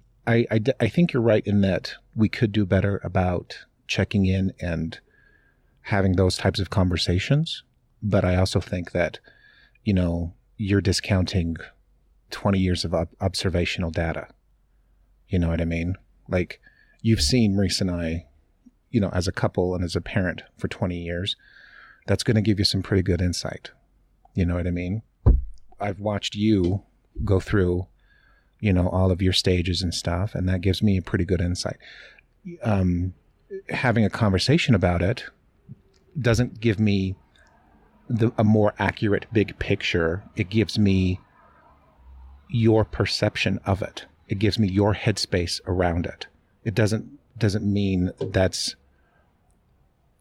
think you're right in that we could do better about checking in and having those types of conversations. But I also think that, you know, you're discounting 20 years of observational data. You know what I mean? Like, you've seen Maurice and I, you know, as a couple and as a parent for 20 years. That's going to give you some pretty good insight. You know what I mean? I've watched you go through, you know, all of your stages and stuff, and that gives me a pretty good insight. Having a conversation about it doesn't give me a more accurate big picture. It gives me your perception of it. It gives me your headspace around it. It doesn't mean that's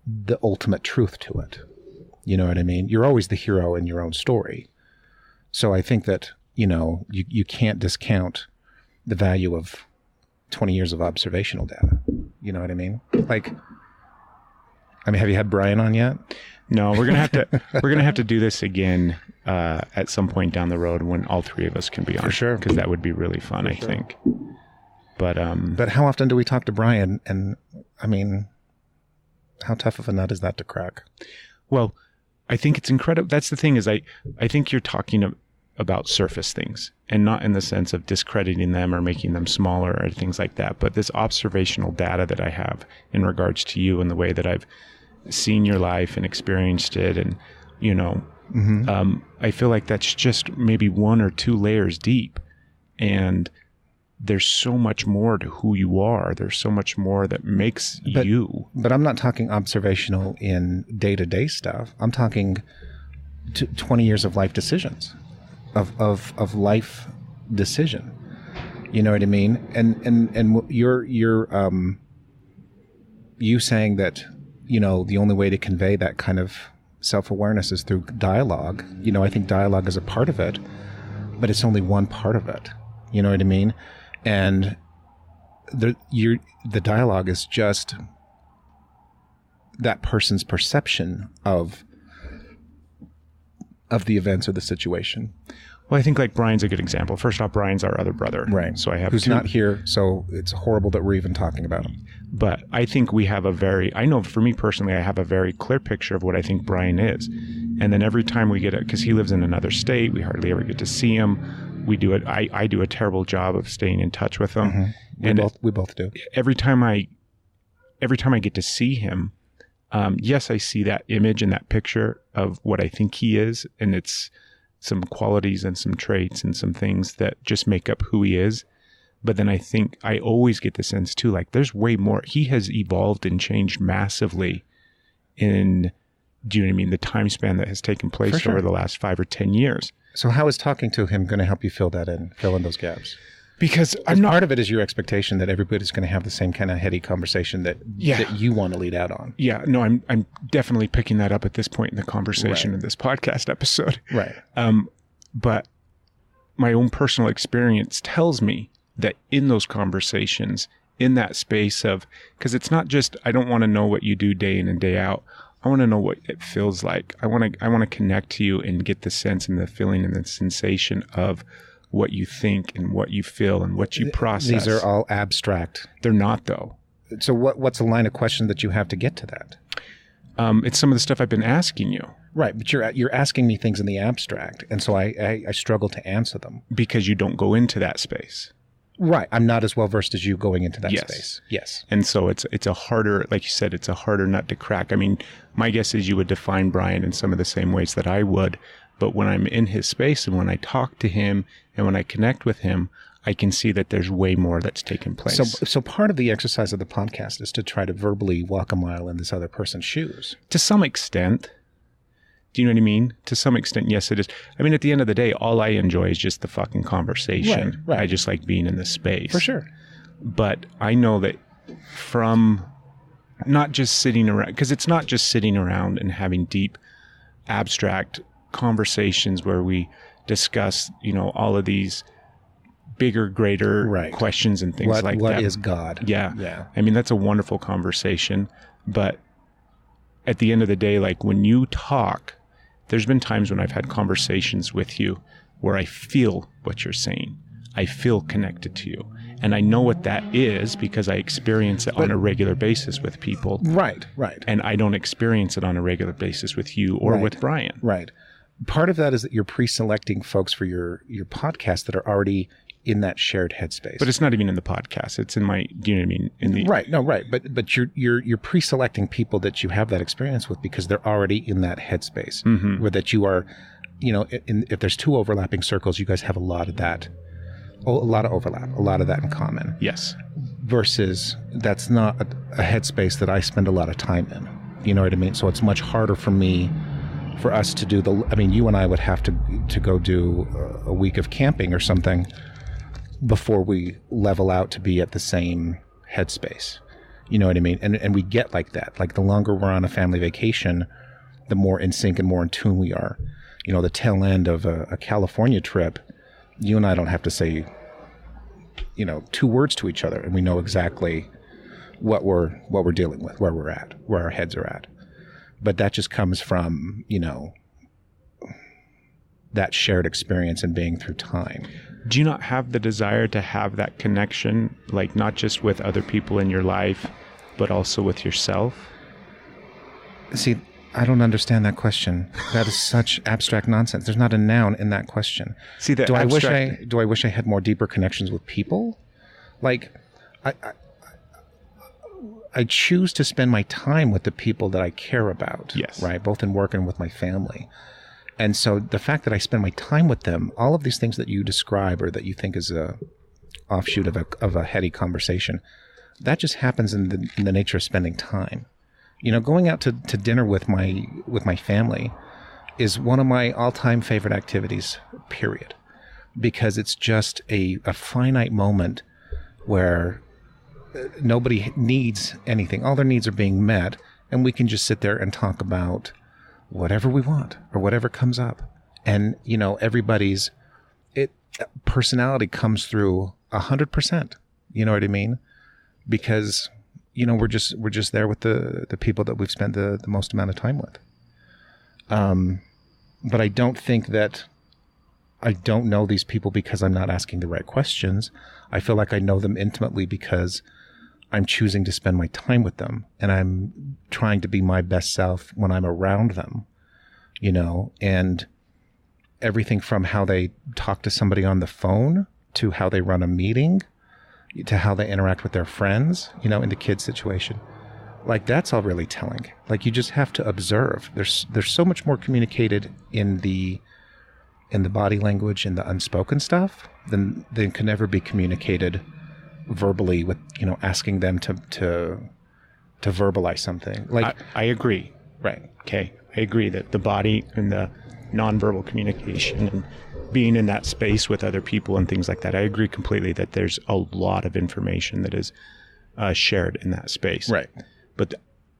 the ultimate truth to it. You know what I mean? You're always the hero in your own story. So I think that, you can't discount the value of 20 years of observational data. You know what I mean? Have you had Brian on yet? No, we're gonna have to do this again at some point down the road when all three of us can be on. For sure, because that would be really fun. I think. But how often do we talk to Brian? And how tough of a nut is that to crack? Well, I think it's incredible. That's the thing is I think you're talking about surface things and not in the sense of discrediting them or making them smaller or things like that. But this observational data that I have in regards to you and the way that I've seen your life and experienced it. And, I feel like that's just maybe 1 or 2 layers deep. And there's so much more to who you are. There's so much more that makes you. But I'm not talking observational in day-to-day stuff. I'm talking 20 years of life decisions, of life decision. You know what I mean? And you saying that, the only way to convey that kind of self-awareness is through dialogue. I think dialogue is a part of it, but it's only one part of it. You know what I mean? And the dialogue is just that person's perception of the events or the situation. Well, I think like Brian's a good example. First off, Brian's our other brother. Right. So I have who's not here. So it's horrible that we're even talking about him. But I think we have I know for me personally, I have a very clear picture of what I think Brian is. And then every time we get it, because he lives in another state, we hardly ever get to see him. We do it. I do a terrible job of staying in touch with him. Mm-hmm. We both do. Every time I get to see him, yes, I see that image and that picture of what I think he is. And it's some qualities and some traits and some things that just make up who he is. But then I think I always get the sense too, like there's way more. He has evolved and changed massively in, do you know what I mean? The time span that has taken place over the last 5 or 10 years. So how is talking to him going to help you fill in those gaps? Because part of it is your expectation that everybody's going to have the same kind of heady conversation that you want to lead out on. Yeah, no, I'm definitely picking that up at this point in the conversation in this podcast episode. Right. But my own personal experience tells me that in those conversations, in that space of, because it's not just, I don't want to know what you do day in and day out. I want to know what it feels like. I want to connect to you and get the sense and the feeling and the sensation of what you think and what you feel and what you process. These are all abstract. They're not though. So what's a line of question that you have to get to that? It's some of the stuff I've been asking you. Right, but you're asking me things in the abstract, and so I struggle to answer them. Because you don't go into that space. Right. I'm not as well versed as you going into that space. Yes. And so it's a harder, like you said, it's a harder nut to crack. I mean, my guess is you would define Brian in some of the same ways that I would. But when I'm in his space and when I talk to him and when I connect with him, I can see that there's way more that's taken place. So part of the exercise of the podcast is to try to verbally walk a mile in this other person's shoes. To some extent. Do you know what I mean? To some extent, yes, it is. I mean, at the end of the day, all I enjoy is just the fucking conversation. Right. I just like being in the space. For sure. But I know that from not just sitting around, because it's not just sitting around and having deep, abstract conversations where we discuss, all of these bigger, greater questions and things like that. What is God? Yeah. I mean, that's a wonderful conversation. But at the end of the day, like when you talk, there's been times when I've had conversations with you where I feel what you're saying. I feel connected to you. And I know what that is because I experience it on a regular basis with people. Right. And I don't experience it on a regular basis with you or with Brian. Right. Part of that is that you're pre-selecting folks for your podcast that are already in that shared headspace. But it's not even in the podcast. It's in my, do you know what I mean? Right. But you're pre-selecting people that you have that experience with because they're already in that headspace. Mm-hmm. Where that you are, if there's 2 overlapping circles, you guys have a lot of that, a lot of overlap, a lot of that in common. Yes. Versus that's not a headspace that I spend a lot of time in. You know what I mean? So it's much harder for us to do you and I would have to go do a week of camping or something before we level out to be at the same headspace. You know what I mean? And we get like that. Like the longer we're on a family vacation, the more in sync and more in tune we are. The tail end of a California trip, you and I don't have to say, 2 words to each other, and we know exactly what we're dealing with, where we're at, where our heads are at. But that just comes from, that shared experience and being through time. Do you not have the desire to have that connection, like not just with other people in your life, but also with yourself? See, I don't understand that question. That is such abstract nonsense. There's not a noun in that question. See, do I wish I had more deeper connections with people? Like, I choose to spend my time with the people that I care about. Yes. Right, both in work and with my family. And so the fact that I spend my time with them, all of these things that you describe or that you think is a offshoot of a heady conversation, that just happens in the nature of spending time. Going out to dinner with my family is one of my all-time favorite activities, period. Because it's just a finite moment where nobody needs anything. All their needs are being met, and we can just sit there and talk about whatever we want or whatever comes up. And, everybody's personality comes through 100%. You know what I mean? Because we're just there with the people that we've spent the most amount of time with. But I don't think that I don't know these people because I'm not asking the right questions. I feel like I know them intimately because I'm choosing to spend my time with them, and I'm trying to be my best self when I'm around them, and everything from how they talk to somebody on the phone to how they run a meeting to how they interact with their friends, in the kid situation. Like, that's all really telling. Like, you just have to observe. There's so much more communicated in the body language and the unspoken stuff than can ever be communicated verbally with, asking them to verbalize something. Like, I agree. Right. Okay. I agree that the body and the nonverbal communication and being in that space with other people and things like that, I agree completely that there's a lot of information that is shared in that space. Right. But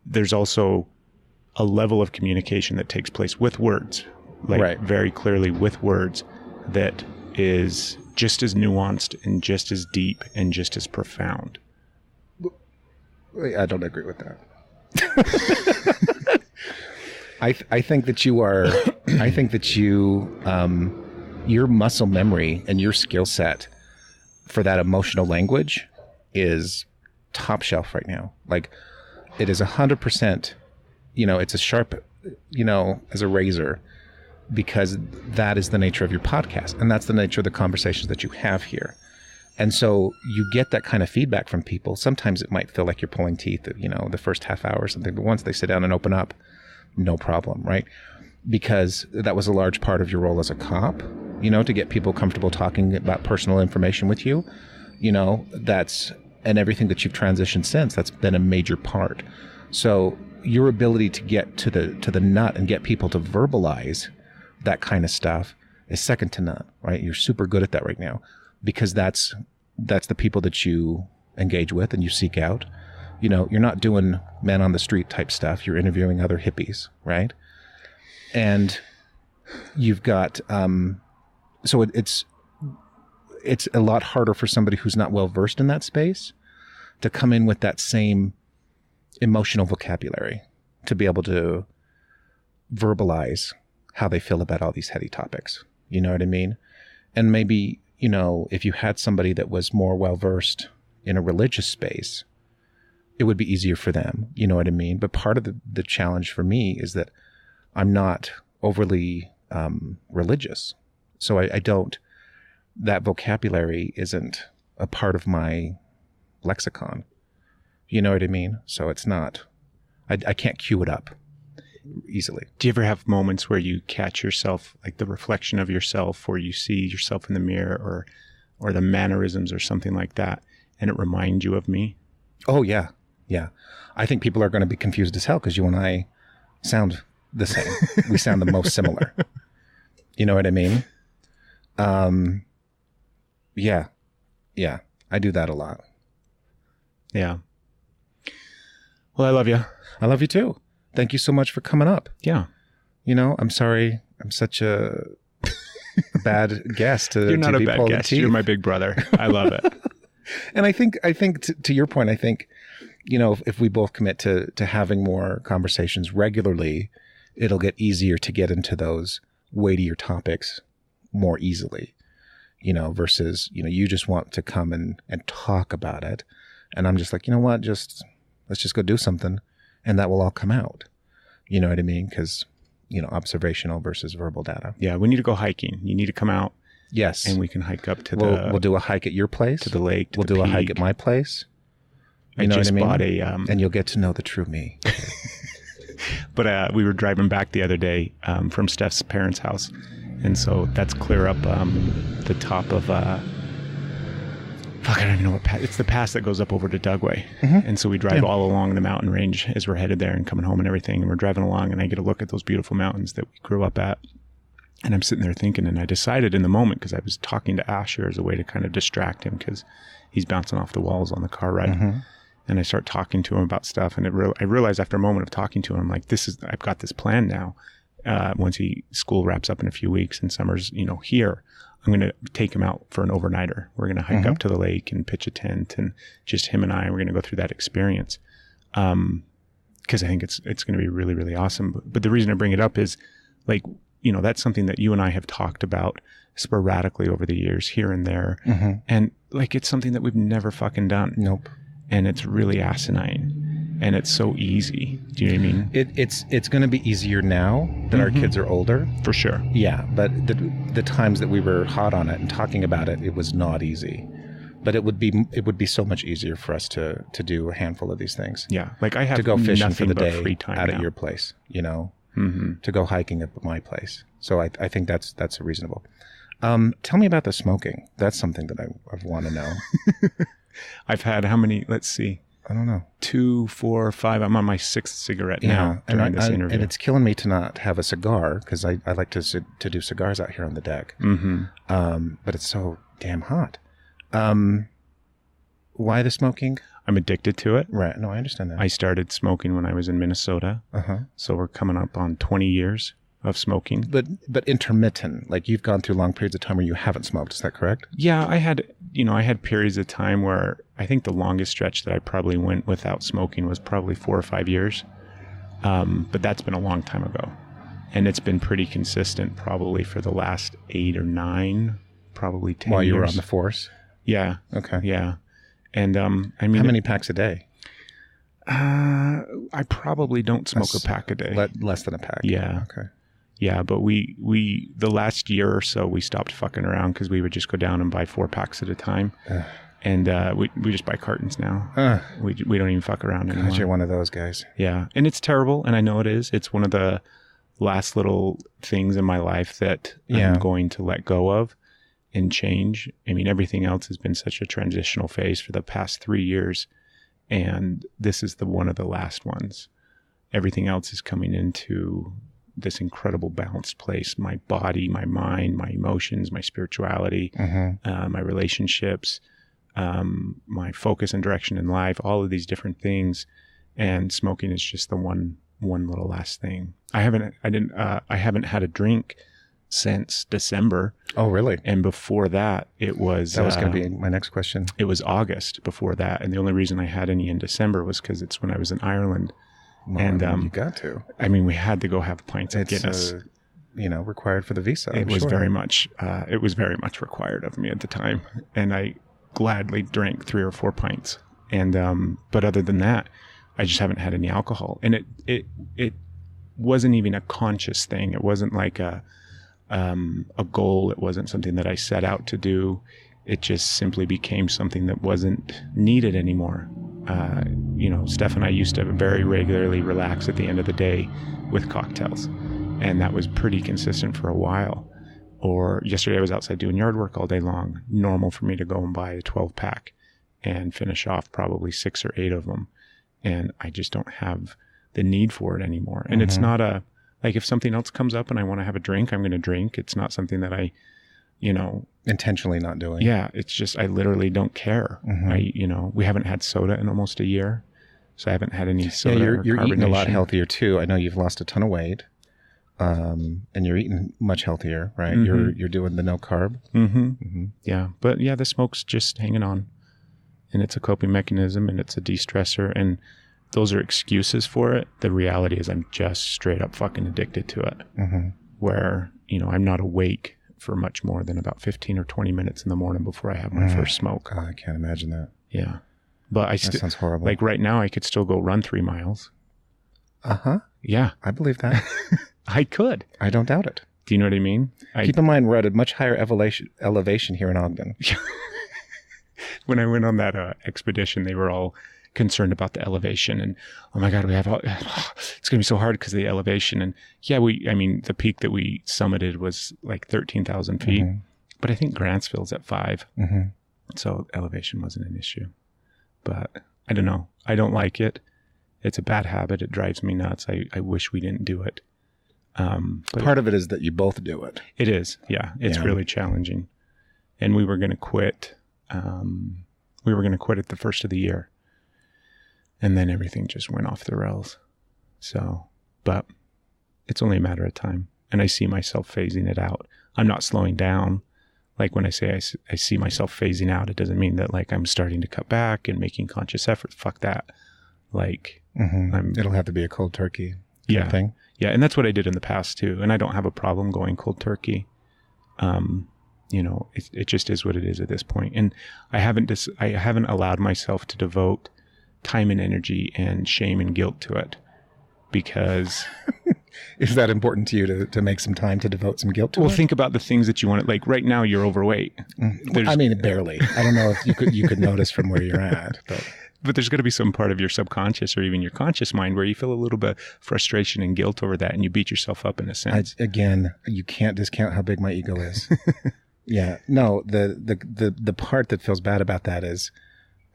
there's also a level of communication that takes place with words, like right. very clearly with words, that is just as nuanced and just as deep and just as profound. I don't agree with that. I think that you are, I think that your muscle memory and your skill set for that emotional language is top shelf right now. Like, it is 100%, it's as sharp, as a razor, because that is the nature of your podcast. And that's the nature of the conversations that you have here. And so you get that kind of feedback from people. Sometimes it might feel like you're pulling teeth, the first half hour or something, but once they sit down and open up, no problem, right? Because that was a large part of your role as a cop, to get people comfortable talking about personal information with you, and everything that you've transitioned since, that's been a major part. So your ability to get to the nut and get people to verbalize that kind of stuff is second to none, right? You're super good at that right now, because that's the people that you engage with and you seek out. You're not doing man on the street type stuff. You're interviewing other hippies, right? And you've got, so it's a lot harder for somebody who's not well versed in that space to come in with that same emotional vocabulary to be able to verbalize how they feel about all these heady topics. You know what I mean? And maybe, if you had somebody that was more well versed in a religious space, it would be easier for them. You know what I mean? But part of the challenge for me is that I'm not overly religious. So I don't, that vocabulary isn't a part of my lexicon. You know what I mean? So it's not, I can't cue it up easily. Do you ever have moments where you catch yourself, like the reflection of yourself, or you see yourself in the mirror, or the mannerisms or something like that, and it reminds you of me? Oh, yeah. Yeah. I think people are going to be confused as hell because you and I sound the same. We sound the most similar. You know what I mean? Yeah. Yeah. I do that a lot. Yeah. Well, I love you. I love you too. thank you so much for coming up. Yeah. You know, I'm sorry. I'm such a bad guest to You're not to a be bad pulling guest. teeth. You're my big brother. I love it. And I think to your point, I think, you know, if we both commit to having more conversations regularly, it'll get easier to get into those weightier topics more easily, you know, versus, you know, you just want to come and talk about it. And I'm just like, you know what, let's just go do something and that will all come out. You know what I mean? Because, you know, observational versus verbal data. Yeah. We need to go hiking. You need to come out. Yes. And we can hike up to we'll do a hike at your place. to the lake. We'll do a hike at my place. You know just what I mean? bought a, and you'll get to know the true me. but we were driving back the other day from Steph's parents' house. And so that's clear up the top of, I don't even know what pass. It's the pass that goes up over to Dugway. Mm-hmm. And so we drive all along the mountain range as we're headed there and coming home and everything. And we're driving along and I get a look at those beautiful mountains that we grew up at. And I'm sitting there thinking, and I decided in the moment, because I was talking to Asher as a way to kind of distract him because he's bouncing off the walls on the car ride. Mm-hmm. And I start talking to him about stuff. And I realized after a moment of talking to him, I'm like, I've got this plan now. Once school wraps up in a few weeks and summer's, you know, here, I'm going to take him out for an overnighter. We're going to hike up to the lake and pitch a tent and just him and I, we're going to go through that experience. Because I think it's going to be really, really awesome. But the reason I bring it up is, like, you know, that's something that you and I have talked about sporadically over the years, here and there. Mm-hmm. And like, it's something that we've never fucking done. Nope. And it's really asinine. And it's so easy. Do you know what I mean? It's going to be easier now that our kids are older. For sure. Yeah, but the times that we were hot on it and talking about it, it was not easy. But it would be so much easier for us to do a handful of these things. Yeah. Like, I have to go fishing for the but day free time out now. at your place, you know, Mm-hmm. to go hiking at my place. So I think that's reasonable. Tell me about the smoking. That's something that I want to know. I've had how many? Let's see. I don't know. 2, 4, 5. I'm on my 6th cigarette now during this interview. And it's killing me to not have a cigar because I like to do cigars out here on the deck. Mm-hmm. But it's so damn hot. Why the smoking? I'm addicted to it. Right. No, I understand that. I started smoking when I was in Minnesota. Uh-huh. So we're coming up on 20 years of smoking. But intermittent, like you've gone through long periods of time where you haven't smoked. Is that correct? Yeah, I had periods of time where I think the longest stretch that I probably went without smoking was probably 4 or 5 years. But that's been a long time ago. And it's been pretty consistent probably for the last 8 or 9, probably 10 years. While you were on the force? Yeah. Okay. Yeah. And I mean, how many packs a day? I probably don't smoke a pack a day. Less than a pack. Yeah. Okay. Yeah, but we the last year or so we stopped fucking around because we would just go down and buy 4 packs at a time, and we just buy cartons now. We don't even fuck around anymore. God, you're one of those guys. Yeah, and it's terrible, and I know it is. It's one of the last little things in my life that I'm going to let go of and change. I mean, everything else has been such a transitional phase for the past 3 years, and this is one of the last ones. Everything else is coming into this incredible balanced place. My body, my mind, my emotions, my spirituality, my relationships, my focus and direction in life, all of these different things. And smoking is just the one little last thing. I haven't had a drink since December. Oh, really? And before that, it was... That was going to be my next question. It was August before that. And the only reason I had any in December was because it's when I was in Ireland. Well, and you got to. I mean, we had to go have pints at Guinness. Required for the visa. It was very much required of me at the time. And I gladly drank 3 or 4 pints. And, but other than that, I just haven't had any alcohol. And it wasn't even a conscious thing. It wasn't like a goal. It wasn't something that I set out to do. It just simply became something that wasn't needed anymore. Steph and I used to very regularly relax at the end of the day with cocktails. And that was pretty consistent for a while. Or yesterday I was outside doing yard work all day long. Normal for me to go and buy a 12 pack and finish off probably 6 or 8 of them. And I just don't have the need for it anymore. And it's not like if something else comes up and I want to have a drink, I'm going to drink. It's not something that I, intentionally not doing. Yeah. It's just, I literally don't care. We haven't had soda in almost a year. So I haven't had any soda Yeah, or you're eating a lot carbonation. healthier too. I know you've lost a ton of weight, and you're eating much healthier, right? Mhm. You're doing the no carb. Mm-hmm. Yeah. But yeah, the smoke's just hanging on. And it's a coping mechanism and it's a de-stressor. And those are excuses for it. The reality is I'm just straight up fucking addicted to it. Mm-hmm. Where, I'm not awake for much more than about 15 or 20 minutes in the morning before I have my first smoke. God, I can't imagine that. Yeah. But I That still, sounds horrible. like right now, I could still go run 3 miles. Uh-huh. Yeah, I believe that. I could. I don't doubt it. Do you know what I mean? Keep in mind, we're at a much higher elevation here in Ogden. When I went on that expedition, they were all concerned about the elevation and, oh my God, it's going to be so hard because of the elevation. And yeah, the peak that we summited was like 13,000 feet, Mm-hmm. but I think Grantsville's at 5. Mm-hmm. So elevation wasn't an issue, but I don't know. I don't like it. It's a bad habit. It drives me nuts. I wish we didn't do it. But Part of it is that you both do it. it is. Yeah. It's Yeah. really challenging. And we were going to quit. We were going to quit at the first of the year. And then everything just went off the rails. So, but it's only a matter of time. And I see myself phasing it out. I'm not slowing down. Like when I say I see myself phasing out, it doesn't mean that like I'm starting to cut back and making conscious efforts. Fuck that. Like, Mm-hmm. It'll have to be a cold turkey kind yeah. of thing. Yeah. And that's what I did in the past too. And I don't have a problem going cold turkey. It just is what it is at this point. And I haven't allowed myself to devote time and energy and shame and guilt to it because Is that important to you to make some time to devote some guilt to it? think about the things that you want to, like right now you're overweight. I mean, barely. I don't know if you could notice from where you're at, But there's got to be some part of your subconscious or even your conscious mind where you feel a little bit of frustration and guilt over that and you beat yourself up in a sense. Again, you can't discount how big my ego is. Yeah. No, the part that feels bad about that is,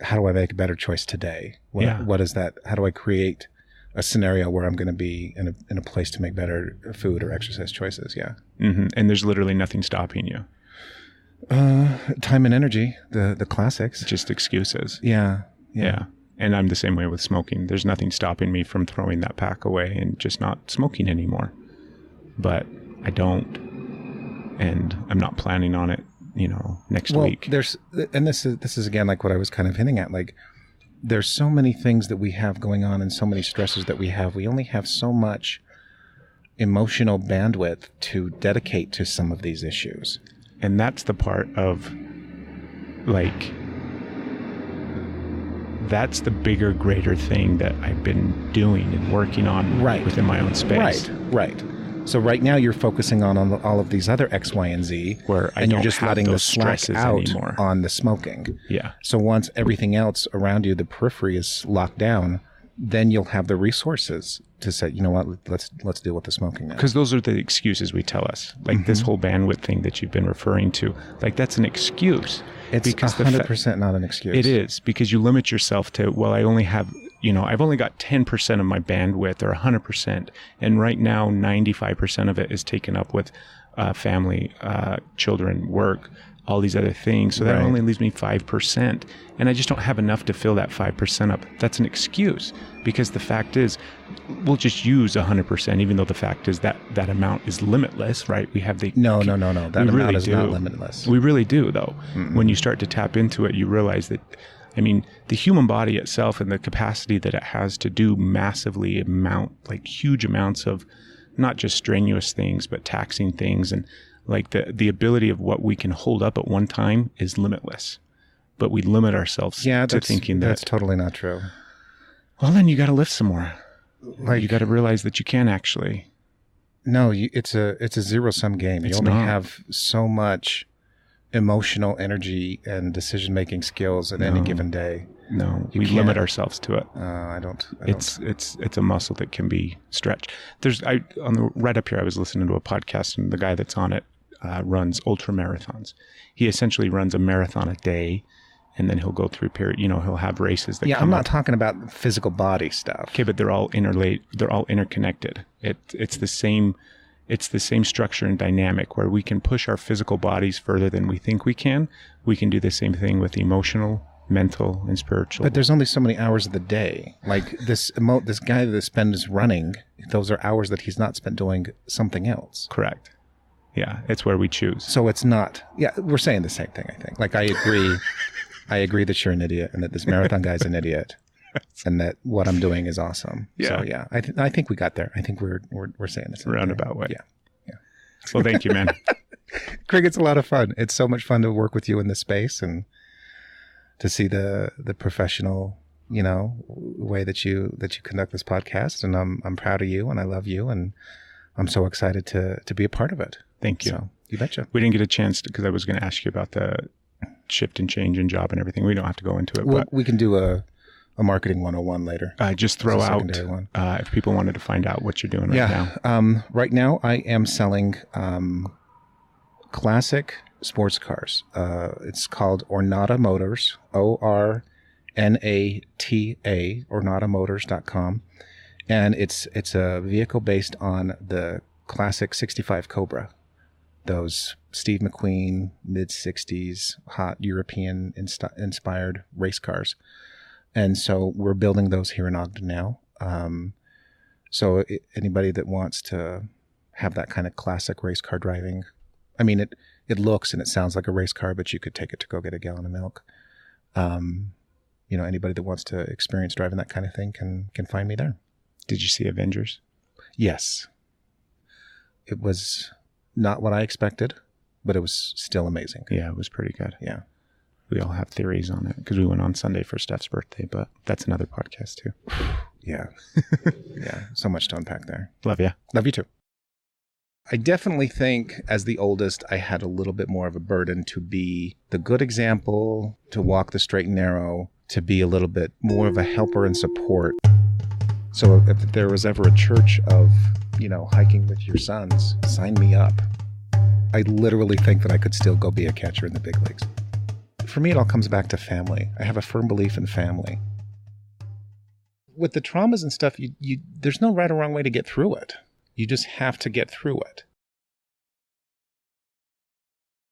how do I make a better choice today? What is that? How do I create a scenario where I'm going to be in a place to make better food or exercise choices? Yeah. Mm-hmm. And there's literally nothing stopping you. Time and energy, the classics. Just excuses. Yeah. Yeah. And I'm the same way with smoking. There's nothing stopping me from throwing that pack away and just not smoking anymore. But I don't. And I'm not planning on it, next week. This is again like what I was kind of hinting at. Like, there's so many things that we have going on and so many stresses that we have. We only have so much emotional bandwidth to dedicate to some of these issues. And that's the part of, like, that's the bigger, greater thing that I've been doing and working on within my own space. Right. So right now you're focusing on all of these other X, Y, and Z, Where I and you're don't just have letting the those slack stresses out anymore. on the smoking. Yeah. So once everything else around you, the periphery is locked down, then you'll have the resources to say, you know what, let's deal with the smoking now. Because those are the excuses we tell us. Like this whole bandwidth thing that you've been referring to, like that's an excuse. It's 100% not an excuse. It is, because you limit yourself to, well, I only have, I've only got 10% of my bandwidth or 100%. And right now, 95% of it is taken up with family, children, work, all these other things. So that Right. only leaves me 5%. And I just don't have enough to fill that 5% up. That's an excuse, because the fact is we'll just use 100%, even though the fact is that amount is limitless, right? We have the... No. That amount really is do. not limitless. We really do, though. When you start to tap into it, you realize that, the human body itself and the capacity that it has to do huge amounts of not just strenuous things, but taxing things, and like the ability of what we can hold up at one time is limitless. But we limit ourselves to thinking that's totally not true. Well, then you got to lift some more. Like, You got to realize that you can actually. no, it's a zero-sum game. You It's only not. have so much emotional energy and decision-making skills at any given day. No, You we can't. limit ourselves to it. I don't. It's a muscle that can be stretched. Right up here, I was listening to a podcast, and the guy that's on it runs ultra marathons. He essentially runs a marathon a day, and then he'll go through a period. He'll have races that Yeah, come I'm not up. talking about physical body stuff. Okay, but they're all interlaid. They're all interconnected. It's the same. It's the same structure and dynamic where we can push our physical bodies further than we think we can. We can do the same thing with emotional mental and spiritual. But there's only so many hours of the day. Like this guy that spends running, those are hours that he's not spent doing something else. Correct. Yeah, it's where we choose. So it's not. Yeah, we're saying the same thing, I think. Like I agree. I agree that you're an idiot and that this marathon guy's an idiot, and that what I'm doing is awesome. Yeah. So yeah, I think we got there. I think we're saying the same Roundabout way. Yeah. Well, thank you, man. Craig, it's a lot of fun. It's so much fun to work with you in this space and to see the professional, way that you conduct this podcast. And I'm proud of you and I love you and I'm so excited to be a part of it. Thank you. So, you betcha. We didn't get a chance because I was going to ask you about the shift and change in job and everything. We don't have to go into it, but we can do a marketing 101 later. Just throw out one. If people wanted to find out what you're doing right now. Right now I am selling classic sports cars. It's called Ornata Motors, ORNATA, ornatamotors.com. And it's a vehicle based on the classic 65 Cobra. Those Steve McQueen, mid-60s, hot European inspired race cars. And so we're building those here in Ogden now. So anybody that wants to have that kind of classic race car driving, I mean, it looks and it sounds like a race car, but you could take it to go get a gallon of milk. Anybody that wants to experience driving that kind of thing can find me there. Did you see Avengers? Yes. It was not what I expected, but it was still amazing. Yeah, it was pretty good. Yeah. We all have theories on it because we went on Sunday for Steph's birthday, but that's another podcast too. Yeah. Yeah. So much to unpack there. Love you. Love you too. I definitely think as the oldest, I had a little bit more of a burden to be the good example, to walk the straight and narrow, to be a little bit more of a helper and support. So if there was ever a church of, hiking with your sons, sign me up. I literally think that I could still go be a catcher in the big leagues. For me, it all comes back to family. I have a firm belief in family. With the traumas and stuff, there's no right or wrong way to get through it. You just have to get through it.